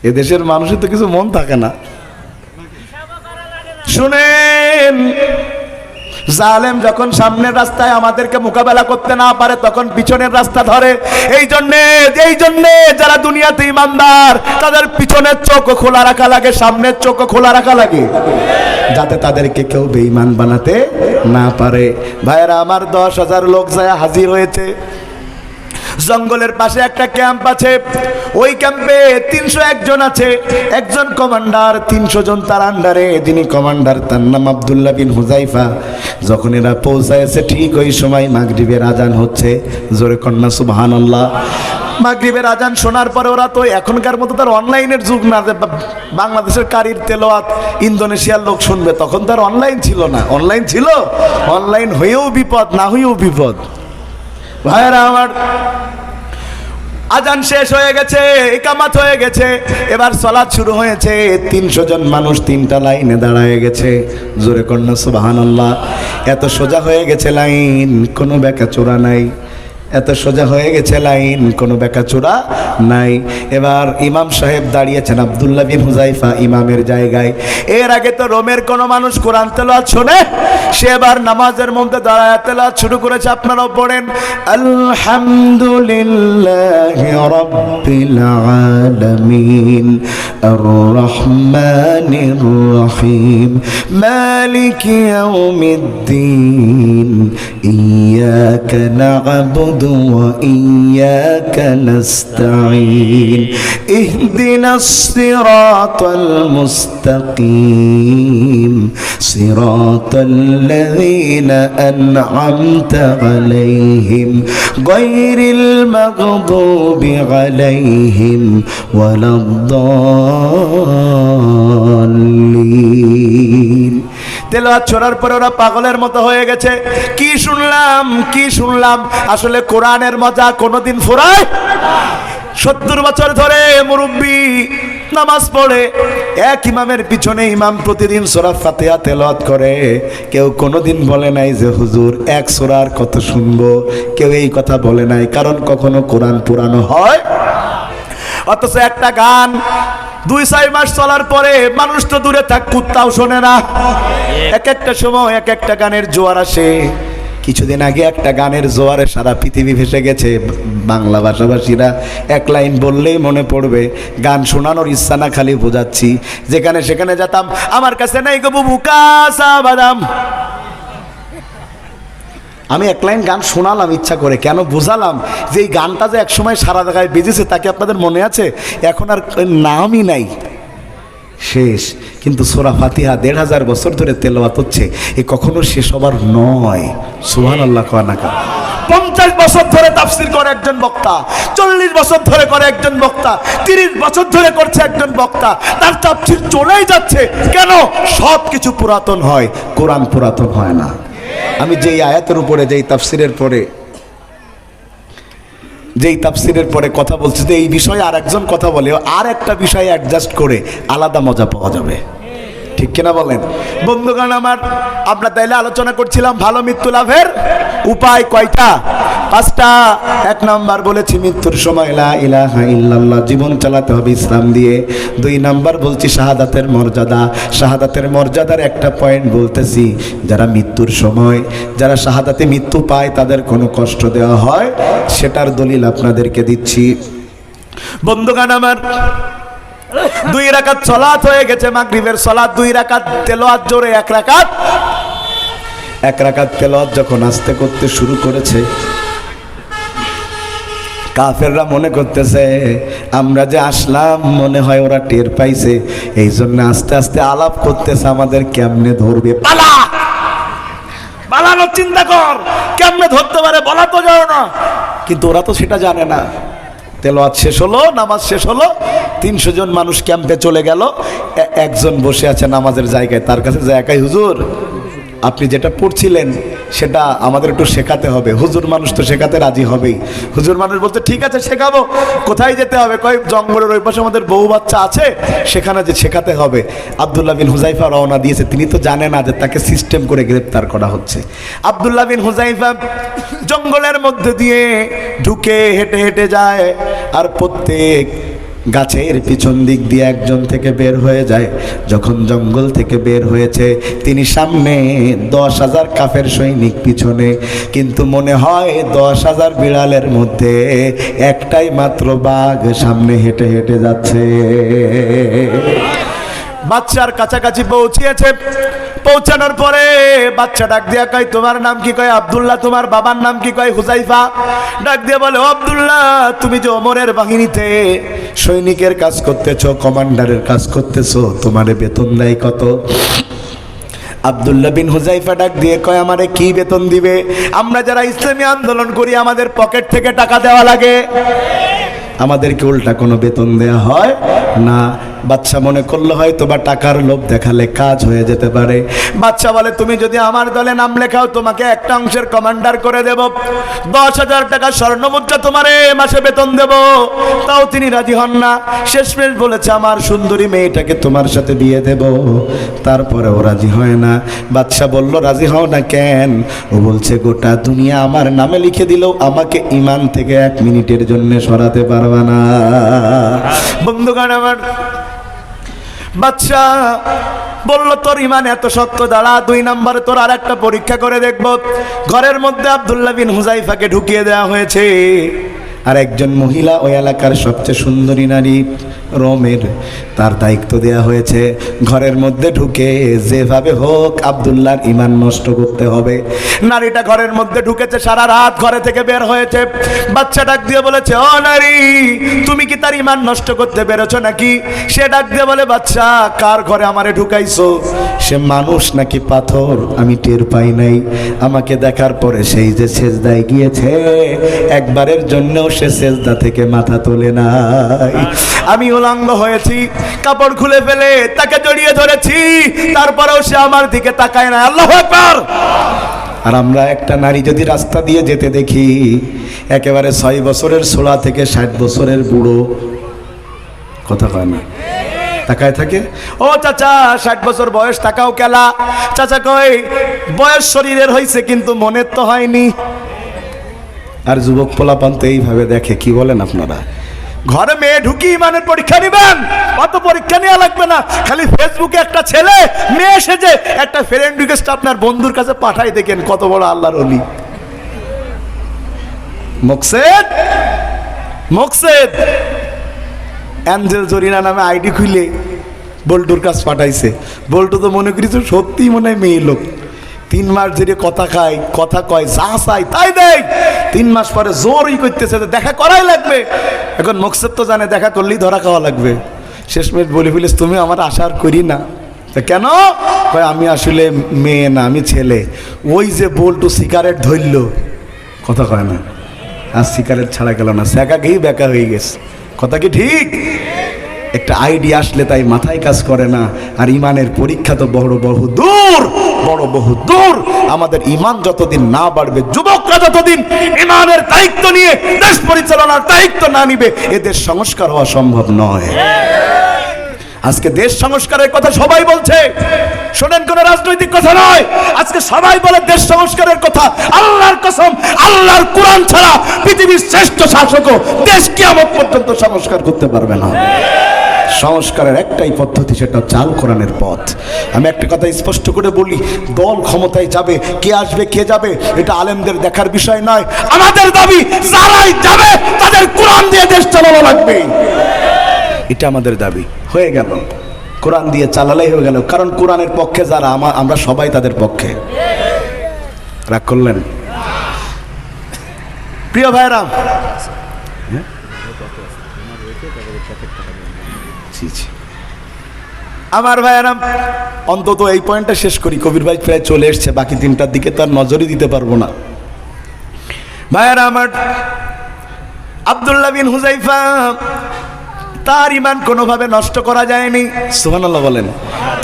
এদেশের মানুষের তো কিছু মন থাকে না। শুনেন, জালেম যখন সামনের রাস্তায় আমাদেরকে মোকাবেলা করতে না পারে, তখন পিছনের রাস্তা ধরে। এই জন্যে যারা দুনিয়াতে ইমানদার, তাদের পিছনের চোখ খোলা রাখা লাগে, সামনের চোখ খোলা রাখা লাগে, যাতে তাদেরকে কেউ বেঈমান বানাতে না পারে। ভাইয়েরা আমার, 10,000 লোক যায় হাজির হয়েছে। জঙ্গলের পাশে একটা ক্যাম্প আছে, ওই ক্যাম্পে 301 জন আছে, একজন কমান্ডার, 300 জন তার আন্ডারে, যিনি কমান্ডার তার নাম আব্দুল্লাহ বিন হুযাইফা। যখন এরা পৌঁছায়ছে ঠিক ওই সময় মাগরিবের আজান হচ্ছে, জোরে কন্যা সুবহানাল্লাহ। মাগরিবের আজান শোনার পরে ওরা তো এখনকার মতো তার অনলাইনের যুগ না যে বাংলাদেশের কারির তেলাওয়াত ইন্দোনেশিয়ার লোক শুনবে, তখন তার অনলাইন ছিল না। অনলাইন ছিল, অনলাইন হয়েও বিপদ, না হয়েও বিপদ। ভাইরা আমার, আজান শেষ হয়ে গেছে, ইকামত হয়ে গেছে, এবার সালাত শুরু হয়েছে। 300 জন মানুষ 3টা লাইনে দাঁড়ায় গেছে, জোরে কন্যা সুবহানাল্লাহ। এত সোজা হয়ে গেছে লাইন, কোনো বেঁকাচোরা নাই, এত সোজা হয়ে গেছে লাইন, কোনো বেঁকাচোরা নাই। এবার ইমাম সাহেব দাঁড়িয়েছেন আব্দুল্লাহ বিন হুযাইফা ইমামের জায়গায়। এর আগে তো রোমের কোনো মানুষ কোরআন তেলাওয়াত শোনে, সে এবার নামাজের মধ্যে দাঁড়ায় তেলাওয়াত শুরু করেছে। আপনারাও পড়েন, আলহামদুলিল্লাহি রাব্বিল আলামিন আর রহমানির রহিম মালিকি ইয়াউমিদ্দিন ইয়াকা না'বুদু وإياك نستعين اهدنا الصراط المستقيم صراط الذين أنعمت عليهم غير المغضوب عليهم ولا الضالين। তেলাওয়াত শোনার পরে ওরা পাগলের মতো হয়ে গেছে, কি শুনলাম কি শুনলাম। আসলে কোরআনের মজা কোনোদিন ফুরায়? 70 বছর ধরে মুরব্বি নামাজ পড়ে, এক ইমামের পিছনে ইমাম প্রতিদিন সূরা ফাতিহা তেলাওয়াত করে, কেউ কোনোদিন বলে নাই যে হুজুর এক সূরার কত শুনবো, কেউ এই কথা বলে নাই, কারণ কখনো কোরআন পুরানো হয়। অথচ একটা গান 2-4 মাস চলার পরে মানুষ তো দূরে থাক, কুত্তাও শোনে না। এক একটা সময় এক একটা গানের জোয়ার আসে। কিছুদিন আগে একটা গানের জোয়ারে সারা পৃথিবী ভেসে গেছে। বাংলা ভাষাভাষীরা এক লাইন বললেই মনে পড়বে, গান শোনানোর ইচ্ছা না, খালি বোঝাচ্ছি। যেখানে সেখানে যেতাম, আমার কাছে নাই গো বুবু কাঁচা বাদাম। আমি এক লাইন গান শোনালাম ইচ্ছা করে, কেন বোঝালাম যে এই গানটা যে একসময় সারা জায়গায় বেজেছে, তাকে আপনাদের মনে আছে? এখন আর নামই নাই, শেষ। কিন্তু সূরা ফাতিহা 1500 বছর ধরে তেলাওয়াত হচ্ছে, এ কখনো শেষ হবার নয়। সুবহানাল্লাহ। কয় না? 50 বছর ধরে তাফসীর করে একজন বক্তা, 40 বছর ধরে করে একজন বক্তা, 30 বছর ধরে করছে একজন বক্তা, তার তাফসীর চলেই যাচ্ছে। কেন? সব কিছু পুরাতন হয়, কোরআন পুরাতন হয় না। আমি যেই আয়াতের উপরে যেই তাফসীরের পরে কথা বলছি, যে এই বিষয়ে আর একজন কথা বলে আর একটা বিষয় অ্যাডজাস্ট করে আলাদা মজা পাওয়া যাবে, ঠিক কিনা বলেন? বন্ধুগণ আমার, আমরা তাইলে আলোচনা করছিলাম ভালো মৃত্যু লাভের উপায় কয়টা? 5টা। 1 নাম্বার বলেছি মৃত্যুর সময় লা ইলাহা ইল্লাল্লাহ, জীবন চালাতে হবে ইসলাম দিয়ে। 2 নাম্বার বলছি শাহাদাতের মর্যাদা। শাহাদাতের মর্যাদার একটা পয়েন্ট বলতেছি, যারা মৃত্যুর সময়, যারা শাহাদাতে মৃত্যু পায় তাদের কোনো কষ্ট দেওয়া হয়, সেটার দলিল আপনাদেরকে দিচ্ছি। বন্ধুগণ আমার, 2 রাকাত সালাত হয়ে গেছে, মাগরিবের সালাত 2 রাকাত তেলাওয়াত জোরে, 1 রাকাত তেলাওয়াত যখন আস্তে করতে শুরু করেছে, কাফেররা মনে করতেছে আমরা যে আসলাম, মনে হয় ওরা টের পাইছে, এই জন্য আস্তে আস্তে আলাপ করতেছে আমাদের কেমনে ধরবে। পালা, পালানোর চিন্তা কর, কেমনে ধরতে পারে বলা তো যাও না। কিন্তু ওরা তো সেটা জানে না। তেলাওয়াত শেষ হলো, নামাজ শেষ হলো, 300 জন মানুষ ক্যাম্পে চলে গেল। একজন বসে আছে নামাজের জায়গায়, তার কাছে যায়, একাই হুজুর আপনি যেটা পড়ছিলেন সেটা আমাদের একটু শেখাতে হবে। হুজুর মানুষ তো শেখাতে রাজি হবেই। হুজুর মানুষ বলতে ঠিক আছে শেখাবো। কোথায় যেতে হবে? কয় জঙ্গলের ওই পাশে আমাদের বউ বাচ্চা আছে, সেখানে যে শেখাতে হবে। আব্দুল্লাহ বিন হুযাইফা রওনা দিয়েছে, তিনি তো জানে না যে তাকে সিস্টেম করে গ্রেফতার করা হচ্ছে। আব্দুল্লাহ বিন হুযাইফা জঙ্গলের মধ্যে দিয়ে ঢুকে হেঁটে হেঁটে যায়, আর প্রত্যেক গাছের পিছন দিক দিয়ে একজন থেকে বের হয়ে যায়। যখন জঙ্গল থেকে বের হয়েছে, তিনি সামনে 10,000 কাফের সৈনিক পিছনে, কিন্তু মনে হয় 10,000 বিড়ালের মধ্যে একটাই মাত্র বাঘ সামনে হেঁটে হেঁটে যাচ্ছে। বাচ্চার কাছাকাছি পৌঁছিয়েছে। পৌঁছানোর পরে বাচ্চা ডাক দিয়া কয়, তোমার নাম কি? কয় আব্দুল্লাহ। তোমার বাবার নাম কি? কয় হুজাইফা। ডাক দিয়ে বলে, ও আব্দুল্লাহ, তুমি যে ওমরের বাহিনীতে সৈনিকের কাজ করতেছো, কমান্ডারের কাজ করতেছো, তোমার বেতন দেয় কত? আব্দুল্লাহ বিন হুজাইফা ডাক দিয়ে কয়, আমারে কি বেতন দিবে? আমরা যারা ইসলামী আন্দোলন করি আমাদের পকেট থেকে টাকা দেওয়া লাগে, আমাদেরকে উল্টা কোনো বেতন দেয়া হয় না। বাচ্চা মনে করলো হয়তো বা টাকার লোভ দেখালে কাজ হয়ে যেতে পারে। বাচ্চা বলে, তুমি যদি আমার দলে নাম লেখাও তোমাকে একটা অংশের কমান্ডার করে দেব, 10,000 টাকা স্বর্ণমুদ্রা তোমারে মাসে বেতন দেব। তাও তিনি রাজি হন না। শেষমেশ বলেছে, আমার সুন্দরী মেয়েটাকে তোমার সাথে বিয়ে দেব। তারপরেও রাজি হয় না। বাচ্চা বলল, রাজি হও না কেন? ও বলছে, গোটা দুনিয়া আমার নামে লিখে দিলেও আমাকে ঈমান থেকে 1 মিনিটের জন্য সরাতে পারবে না। বন্ধুগণ আমার, বাচ্চা বলল, তোর ঈমান এত শক্ত, দাঁড়া 2 নম্বরে তোর আর একটা পরীক্ষা করে দেখব। ঘরের মধ্যে আব্দুল্লাহ বিন হুজাইফাকে ঢুকিয়ে দেওয়া হয়েছে। আর একজন মহিলা ওই এলাকার সবচেয়ে সুন্দরী নারী রোমের, তার দায়িত্ব দেয়া হয়েছে ঘরের মধ্যে ঢুকে যেভাবে হোক আব্দুল্লাহর ঈমান নষ্ট করতে হবে। নারীটা ঘরের মধ্যে ঢুকেছে, সারা রাত ঘরে থেকে বের হয়েছে। বাচ্চা ডাক দিয়ে বলেছে, ও নারী, তুমি কি তার ঈমান নষ্ট করতে বেরোছো নাকি? সে ডাক দিয়ে বলে, বাচ্চা, কার ঘরে আমারে ঢুকাইছো? সে মানুষ নাকি পাথর আমি টের পাই নাই। আমাকে দেখার পরে সেই যে সেজদায় গিয়েছে, একবারের জন্যও সে সেজদা থেকে মাথা তোলে নাই। আমি উলঙ্গ হয়েছি, কাপড় খুলে ফেলে তাকে জড়িয়ে ধরেছি, তারপরেও সে আমার দিকে তাকায় না। আল্লাহু আকবার। আর আমরা একটা নারী যদি রাস্তা দিয়ে যেতে দেখি, একেবারে 6 বছরের ছোড়া থেকে 60 বছরের বুড়ো, কথা কয় না, তাকায় থাকে। ও চাচা, 60 বছর বয়স, তাকাও কেলা? চাচা কয়, বয়স শরীরের হয়েছে কিন্তু মনের তো হয়নি। আর যুবক পোলাপান তো এইভাবে দেখে। কি বলেন আপনারা? ঘরে মেয়ে ঢুকি ঈমানের পরীক্ষা নিবেন? অত পরীক্ষা নেওয়া লাগবে না। খালি ফেসবুকে একটা ছেলে মেয়ে সেজে একটা ফ্রেন্ড রিকোয়েস্ট আপনার বন্ধুর কাছে পাঠাই, দেখেন কত বড় আল্লাহর ওলি। মকসেদ অ্যাঞ্জেল জরিনা নামে আইডি খুলে বল্টুর কাছে পাঠাইছে। বল্টু তো মনে করেছে সত্যিই মনে হয় মেয়ে লোক। 3 মাস ধরে কথা খায়, কথা কয়, যা চাই তাই দেয়। 3 মাস পরে জোরই করতেছে, দেখা করাই লাগবে। এখন মকসেদ তো জানে দেখা করলেই ধরা খাওয়া লাগবে। শেষমেশ বলে ফেলিস, তুমি আমার আশা করি না। কেন? কয়, আমি আসলে মেয়ে না, আমি ছেলে। ওই যে বল্টু সিগারেট ধরল, কথা কয় না, আর সিগারেট ছাড়া গেল না, সেকা খেয়েই বেকা হয়ে গেছে। কথা কি ঠিক? একটা আইডিয়া আসলে তাই মাথায় কাজ করে না। আর ঈমানের পরীক্ষা তো বড় বহু দূর। আমাদের ঈমান যতদিন না বাড়বে, যুবকরা যতদিন ঈমানের দায়িত্ব নিয়ে দেশ পরিচালনার দায়িত্ব না নিবে, এ দেশ সংস্কার হওয়া সম্ভব নয়। আজকে দেশ সংস্কারের কথা সবাই বলছে, শোনেন, কোন রাজনৈতিক কথা নয়। আজকে সবাই বলে দেশ সংস্কারের কথা। আল্লাহর কসম, আল্লাহর কোরআন ছাড়া পৃথিবীর শ্রেষ্ঠ শাসকও দেশ কিয়ামত পর্যন্ত সংস্কার করতে পারবে না। সংস্কারের একটাই পদ্ধতি, সেটা হচ্ছে আল কোরআনের পথ। আমি একটা কথা স্পষ্ট করে বলি, দল ক্ষমতায় যাবে, কে আসবে কে যাবে এটা আলেমদের দেখার বিষয় নয়। আমাদের দাবি, যারাই যাবে তাদের কোরআন দিয়ে দেশ চালানো লাগবে। এটা আমাদের দাবি। হয়ে গেল, কোরআন দিয়ে চালালেই হয়ে গেল। কারণ কোরআনের পক্ষে যারা, আমরা সবাই তাদের পক্ষে। রাগ করলেন? প্রিয় ভাইরা, আমার ভাইয়ারা, অন্তত এই পয়েন্টটা শেষ করি। কবির ভাই প্রায় চলে এসছে, বাকি 3টার দিকে তো আর নজরই দিতে পারবো না। ভাইয়ারা আমার, আব্দুল্লাহ বিন হুজাইফা, তার ঈমান কোনোভাবে নষ্ট করা যায়নি। সুবহানাল্লাহ বলেন।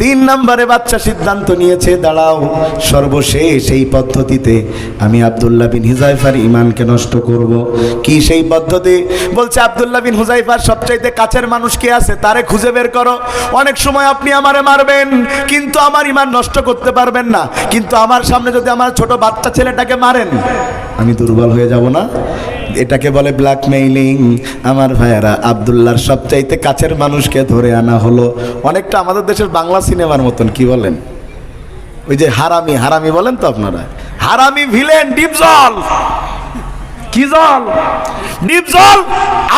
3 নম্বরে বাচ্চা সিদ্ধান্ত নিয়েছে, দাঁড়াও, সর্বশেষ এই পদ্ধতিতে আমি আব্দুল্লাহ বিন হুজাইফার ঈমানকে নষ্ট করব। কি সেই পদ্ধতি? বলছে, আব্দুল্লাহ বিন হুজাইফার সবচাইতে কাছের মানুষ কে আছে তারে খুঁজে বের করো। অনেক সময় আপনি আমারে মারবেন কিন্তু আমার ঈমান নষ্ট করতে পারবেন না, কিন্তু আমার সামনে যদি আমার ছোট বাচ্চা ছেলেটাকে মারেন, আমি দুর্বল হয়ে যাব না? এটাকে বলে ব্ল্যাকমেইলিং। আমার ভাইয়েরা, আব্দুল্লাহর সবচাইতে কাছের মানুষকে ধরে আনা হলো। অনেকটা আমাদের দেশের বাংলা সিনেমার মতন। কি বলেন? ওই যে হারামি বলেন তো আপনারা, হারামি ভিলেন ডিপজল। কি জল? ডিপজল।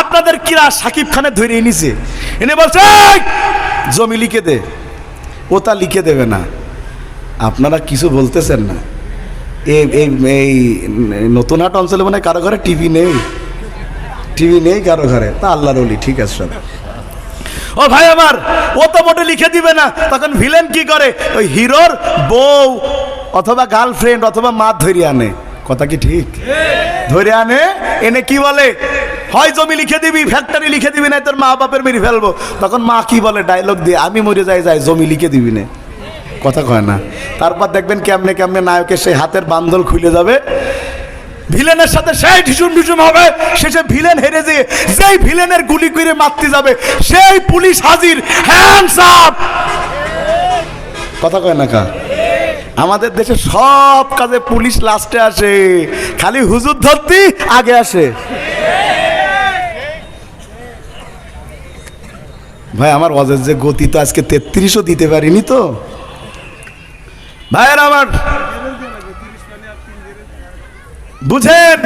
আপনাদের কিরা সাকিব খানের ধরে এনেছে, এনে বলছে জমি লিখে দে, ও তা লিখে দেবে না। আপনারা কিছু বলতেছেন না। এই নতুন হাট অঞ্চলে মানে কারো ঘরে টিভি নেই, টিভি নেই কারো ঘরে, তা আল্লাহর ওলি, ঠিক আছে সব। ও ভাই আমার, ও তো মোটে লিখে দিবে না। তখন ভিলেন কি করে, ওই হিরোর বউ অথবা গার্লফ্রেন্ড অথবা মা ধরে আনে। কথা কি ঠিক? ধরে আনে, এনে কি বলে, হয় জমি লিখে দিবি, ফ্যাক্টরি লিখে দিবি, না তোর মা বাপের মেরে ফেলবো। তখন মা কি বলে ডায়লগ দিয়ে, আমি মরে যাই জমি লিখে দিবি না। কথা কয় না। তারপর দেখবেন কেমনে কেমনে নায়কের সেই হাতের বান্ধল খুলে যাবে, ভিলেনের সাথে সেই ঢিসুম ঢিসুম হবে। শেষে ভিলেন হেরে যেয়ে যেই ভিলেনের গুলি করে মারতে যাবে সেই পুলিশ হাজির, হ্যান্ডস আপ। কথা কয় না কা? আমাদের দেশে সব কাজে পুলিশ লাস্টে আসে, খালি হুজুর ধরতি আগে আসে। ভাই আমার ওয়াজের যে গতি, তো আজকে 33ও দিতে পারিনি তো ভাইয়ের আমার, বুঝেন।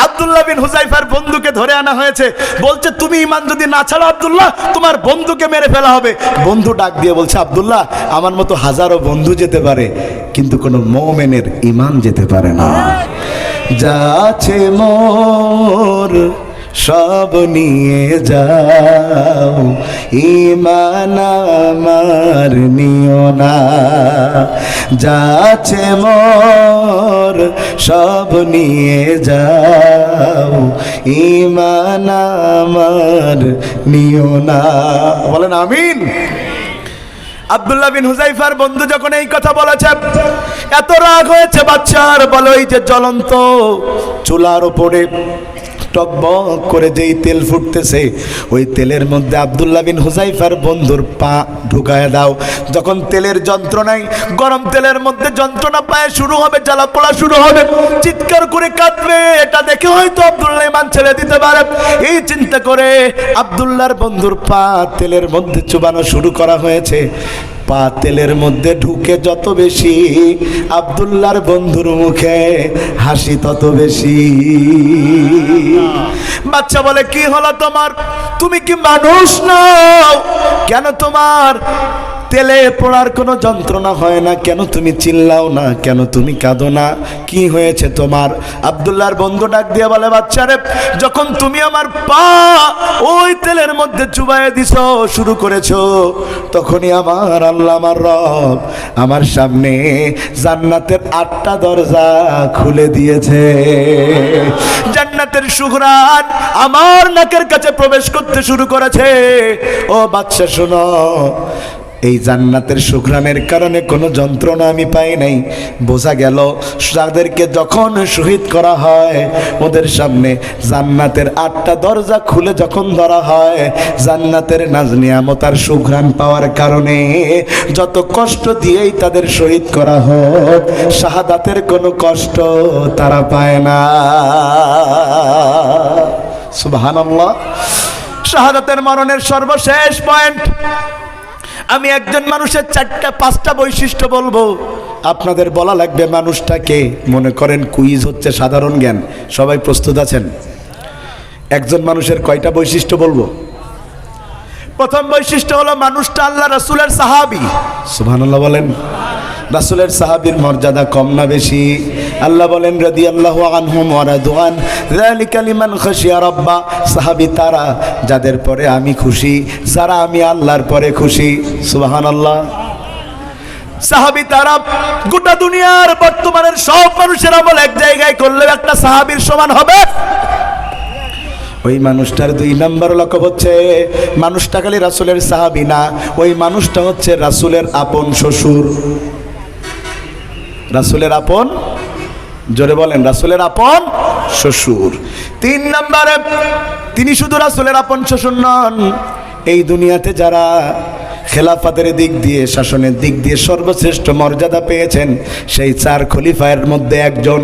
আব্দুল্লাহ বিন হুযাইফার বন্ধুকে ধরে আনা হয়েছে, বলছে তুমি ঈমান যদি না ছাড়ো আব্দুল্লাহ, তোমার বন্ধুকে মেরে ফেলা হবে। বন্ধু ডাক দিয়ে বলছে, আব্দুল্লাহ আমার মতো হাজারো বন্ধু যেতে পারে, কিন্তু কোনো মুমিনের ঈমান যেতে পারে না। যা আছে মোর সব নিয়ে যাও, ঈমান আমার নিও না। যা আছে মোর সব নিয়ে যাও, ঈমান আমার নিও না। বলেন আমিন। আব্দুল্লাহ বিন হুযাইফার বন্ধু যখন এই কথা বলেছে, এত রাগ হয়েছে বাচ্চার, বলো এই যে জ্বলন্ত চুলার উপরে টকবক করে যেই তেল ফুটতেছে, ওই তেলের মধ্যে আব্দুল্লাহ বিন হুযাইফার বন্ধুর পা ঢুকায় দাও। যখন তেলের যন্ত্রণায়, গরম তেলের মধ্যে যন্ত্রণা পায় শুরু হবে, জ্বালা পোড়া শুরু হবে, চিৎকার করে কাঁদবে। এটা দেখে হয়তো আব্দুল্লাহ ঈমান ছেড়ে দিতে পারে, এই চিন্তা করে আব্দুল্লাহর বন্ধুর পা তেলের মধ্যে চুবানো শুরু করা হয়েছে। পা তেলের মধ্যে ঢুকে যত বেশি, আব্দুল্লাহর বন্ধুর মুখে হাসি তত বেশি। বাচ্চা বলে, কি হলো তোমার? তুমি কি মানুষ নও? কেন তোমার তেলে পোড়ার কোনো যন্ত্রণা হয় না? কেন তুমি চিল্লাও না? কেন তুমি কাঁদো না? কি হয়েছে তোমার? আব্দুল্লাহর বন্ধু ডাক দিয়ে বলে, বাচ্চারে যখন তুমি আমার পা ওই তেলের মধ্যে চুবাইয়ে দিছো, শুরু করেছো, তখনই আমার আল্লাহ, আমার রব আমার সামনে জান্নাতের 8টা দরজা খুলে দিয়েছে। জান্নাতের সুঘ্রাণ আমার নাকের কাছে প্রবেশ করতে শুরু করেছে। ও বাচ্চা শোনো, এই জান্নাতের সুঘ্রাণের কারণে কোনো যন্ত্রণা আমি পাই নাই। বোঝা গেল যাদেরকে যখন শহীদ করা হয়, ওদের সামনে জান্নাতের 8টা দরজা খুলে যখন ধরা হয়, জান্নাতের নাজ নিয়ামতার সুঘ্রাণ পাওয়ার কারণে যত কষ্ট দিয়েই তাদের শহীদ করা হোক, শাহাদাতের কোনো কষ্ট তারা পায় না। সুবহানাল্লাহ। শাহাদাতের মরণের সর্বশেষ পয়েন্ট, আমি একজন মানুষের 4-5টা বৈশিষ্ট্য বলবো, আপনাদের বলা লাগবে মানুষটাকে। মনে করেন কুইজ হচ্ছে সাধারণ জ্ঞান, সবাই প্রস্তুত আছেন? একজন মানুষের কয়টা বৈশিষ্ট্য বলবো? প্রথম বৈশিষ্ট্য হলো মানুষটা আল্লাহ রাসূলের সাহাবী। সুবহানাল্লাহ বলেন। রাসূলের সাহাবীর মর্যাদা কম না বেশি? আল্লাহ বলেন, রাদিয়াল্লাহু আনহুম ওয়া রাদওয়ান, যালিকা লিমান খাশিয়া রাব্বা। সাহাবী তারা যাদের পরে আমি খুশি, যারা আমি আল্লাহর পরে খুশি। সুবহানাল্লাহ। সাহাবী তারা গোটা দুনিয়ার বর্তমানের সব মানুষের আমল এক জায়গায় করলে একটা সাহাবীর সমান হবে। ওই মানুষটার 2 নম্বর লক্ষ্য হচ্ছে, মানুষটা খালি রাসূলের সাহাবী না, ওই মানুষটা হচ্ছে রাসূলের আপন শ্বশুর। রাসূলের আপন, জোরে বলেন, রাসূলের আপন শ্বশুর। 3 নম্বরে তিনি শুধু রাসূলের আপন শ্বশুর নন, এই দুনিয়াতে যারা খেলাফতের দিক দিয়ে, শাসনের দিক দিয়ে সর্বশ্রেষ্ঠ মর্যাদা পেয়েছেন, সেই 4 খলিফার মধ্যে একজন,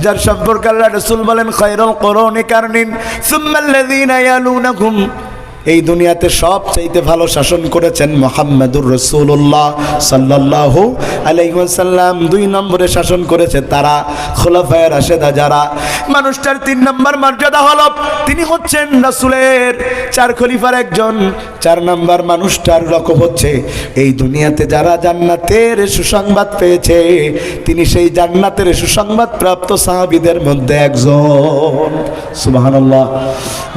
যার সম্পর্কে আল্লাহ রাসূল বলেন, খায়রুল কুরুনি কারনিন সুম্মাল্লাযীনা ইয়ালুনাহুম এই দুনিয়াতে সবচাইতে ভালো শাসন করেছেন মুহাম্মদুর রাসূলুল্লাহ সাল্লাল্লাহু আলাইহি ওয়াসাল্লাম। 2 নম্বরে শাসন করেছে তারা খোলাফায়ে রাশেদা যারা। মানুষটার 3 নম্বর মর্যাদা হলো তিনি হচ্ছেন রাসূলের 4 খলিফার একজন। 4 নম্বর মানুষটার রকম হচ্ছে এই দুনিয়াতে যারা জান্নাতের সুসংবাদ পেয়েছে তিনি সেই জান্নাতের সুসংবাদ প্রাপ্ত সাহাবীদের মধ্যে একজন। সুবহানাল্লাহ।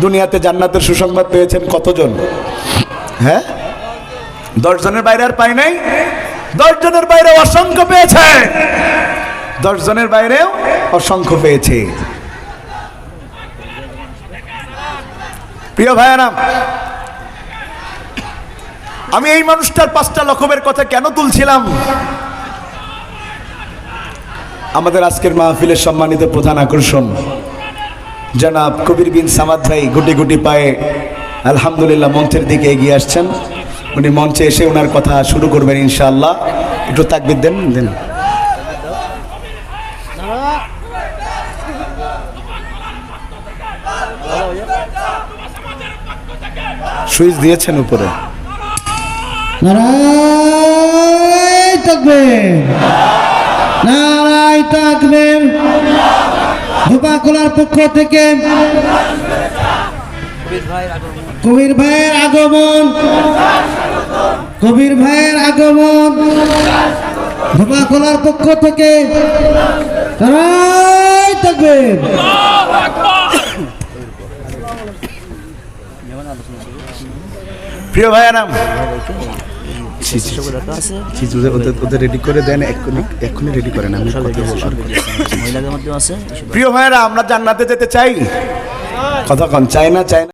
দুনিয়াতে জান্নাতের সুসংবাদ পেয়েছেন কতজন? হ্যাঁ, 10 জনের বাইরে আর পাই নাই। 10 জনের বাইরে অসংখ্য পেয়েছে। 10 জনের বাইরেও অসংখ্য পেয়েছে। প্রিয় ভাইয়েরা, আমি এই মানুষটার 5টা লকবের কথা কেন তুলছিলাম? আমাদের আজকের মাহফিলের সম্মানিত প্রধান আকর্ষণ জনাব কবির বিন সামাদ ভাই গুটি গুটি পায়ে আলহামদুলিল্লাহ মঞ্চের দিকে এগিয়ে আসছেন। উনি মঞ্চে এসে ওনার কথা শুরু করবেন ইনশাআল্লাহ। একটু তাকবীর দেন দেন। সুইচ দিয়েছেন উপরে। নারায়ে তাকবীর, নারায়ে তাকবীর। ধোপাকলার পক্ষ থেকে কবির ভাইয়ের আগমন, কবির ভাইয়ের আগমন। ধোপাকলার পক্ষ থেকে নারায়ে তাকবীর। প্রিয় ভাইয়েরা, ওদের রেডি করে দেন, এক্ষুনি রেডি করেন। আমি প্রিয় ভাইয়েরা, আমরা জান্নাতে যেতে চাই। কথা কন, চাই না? চাই না?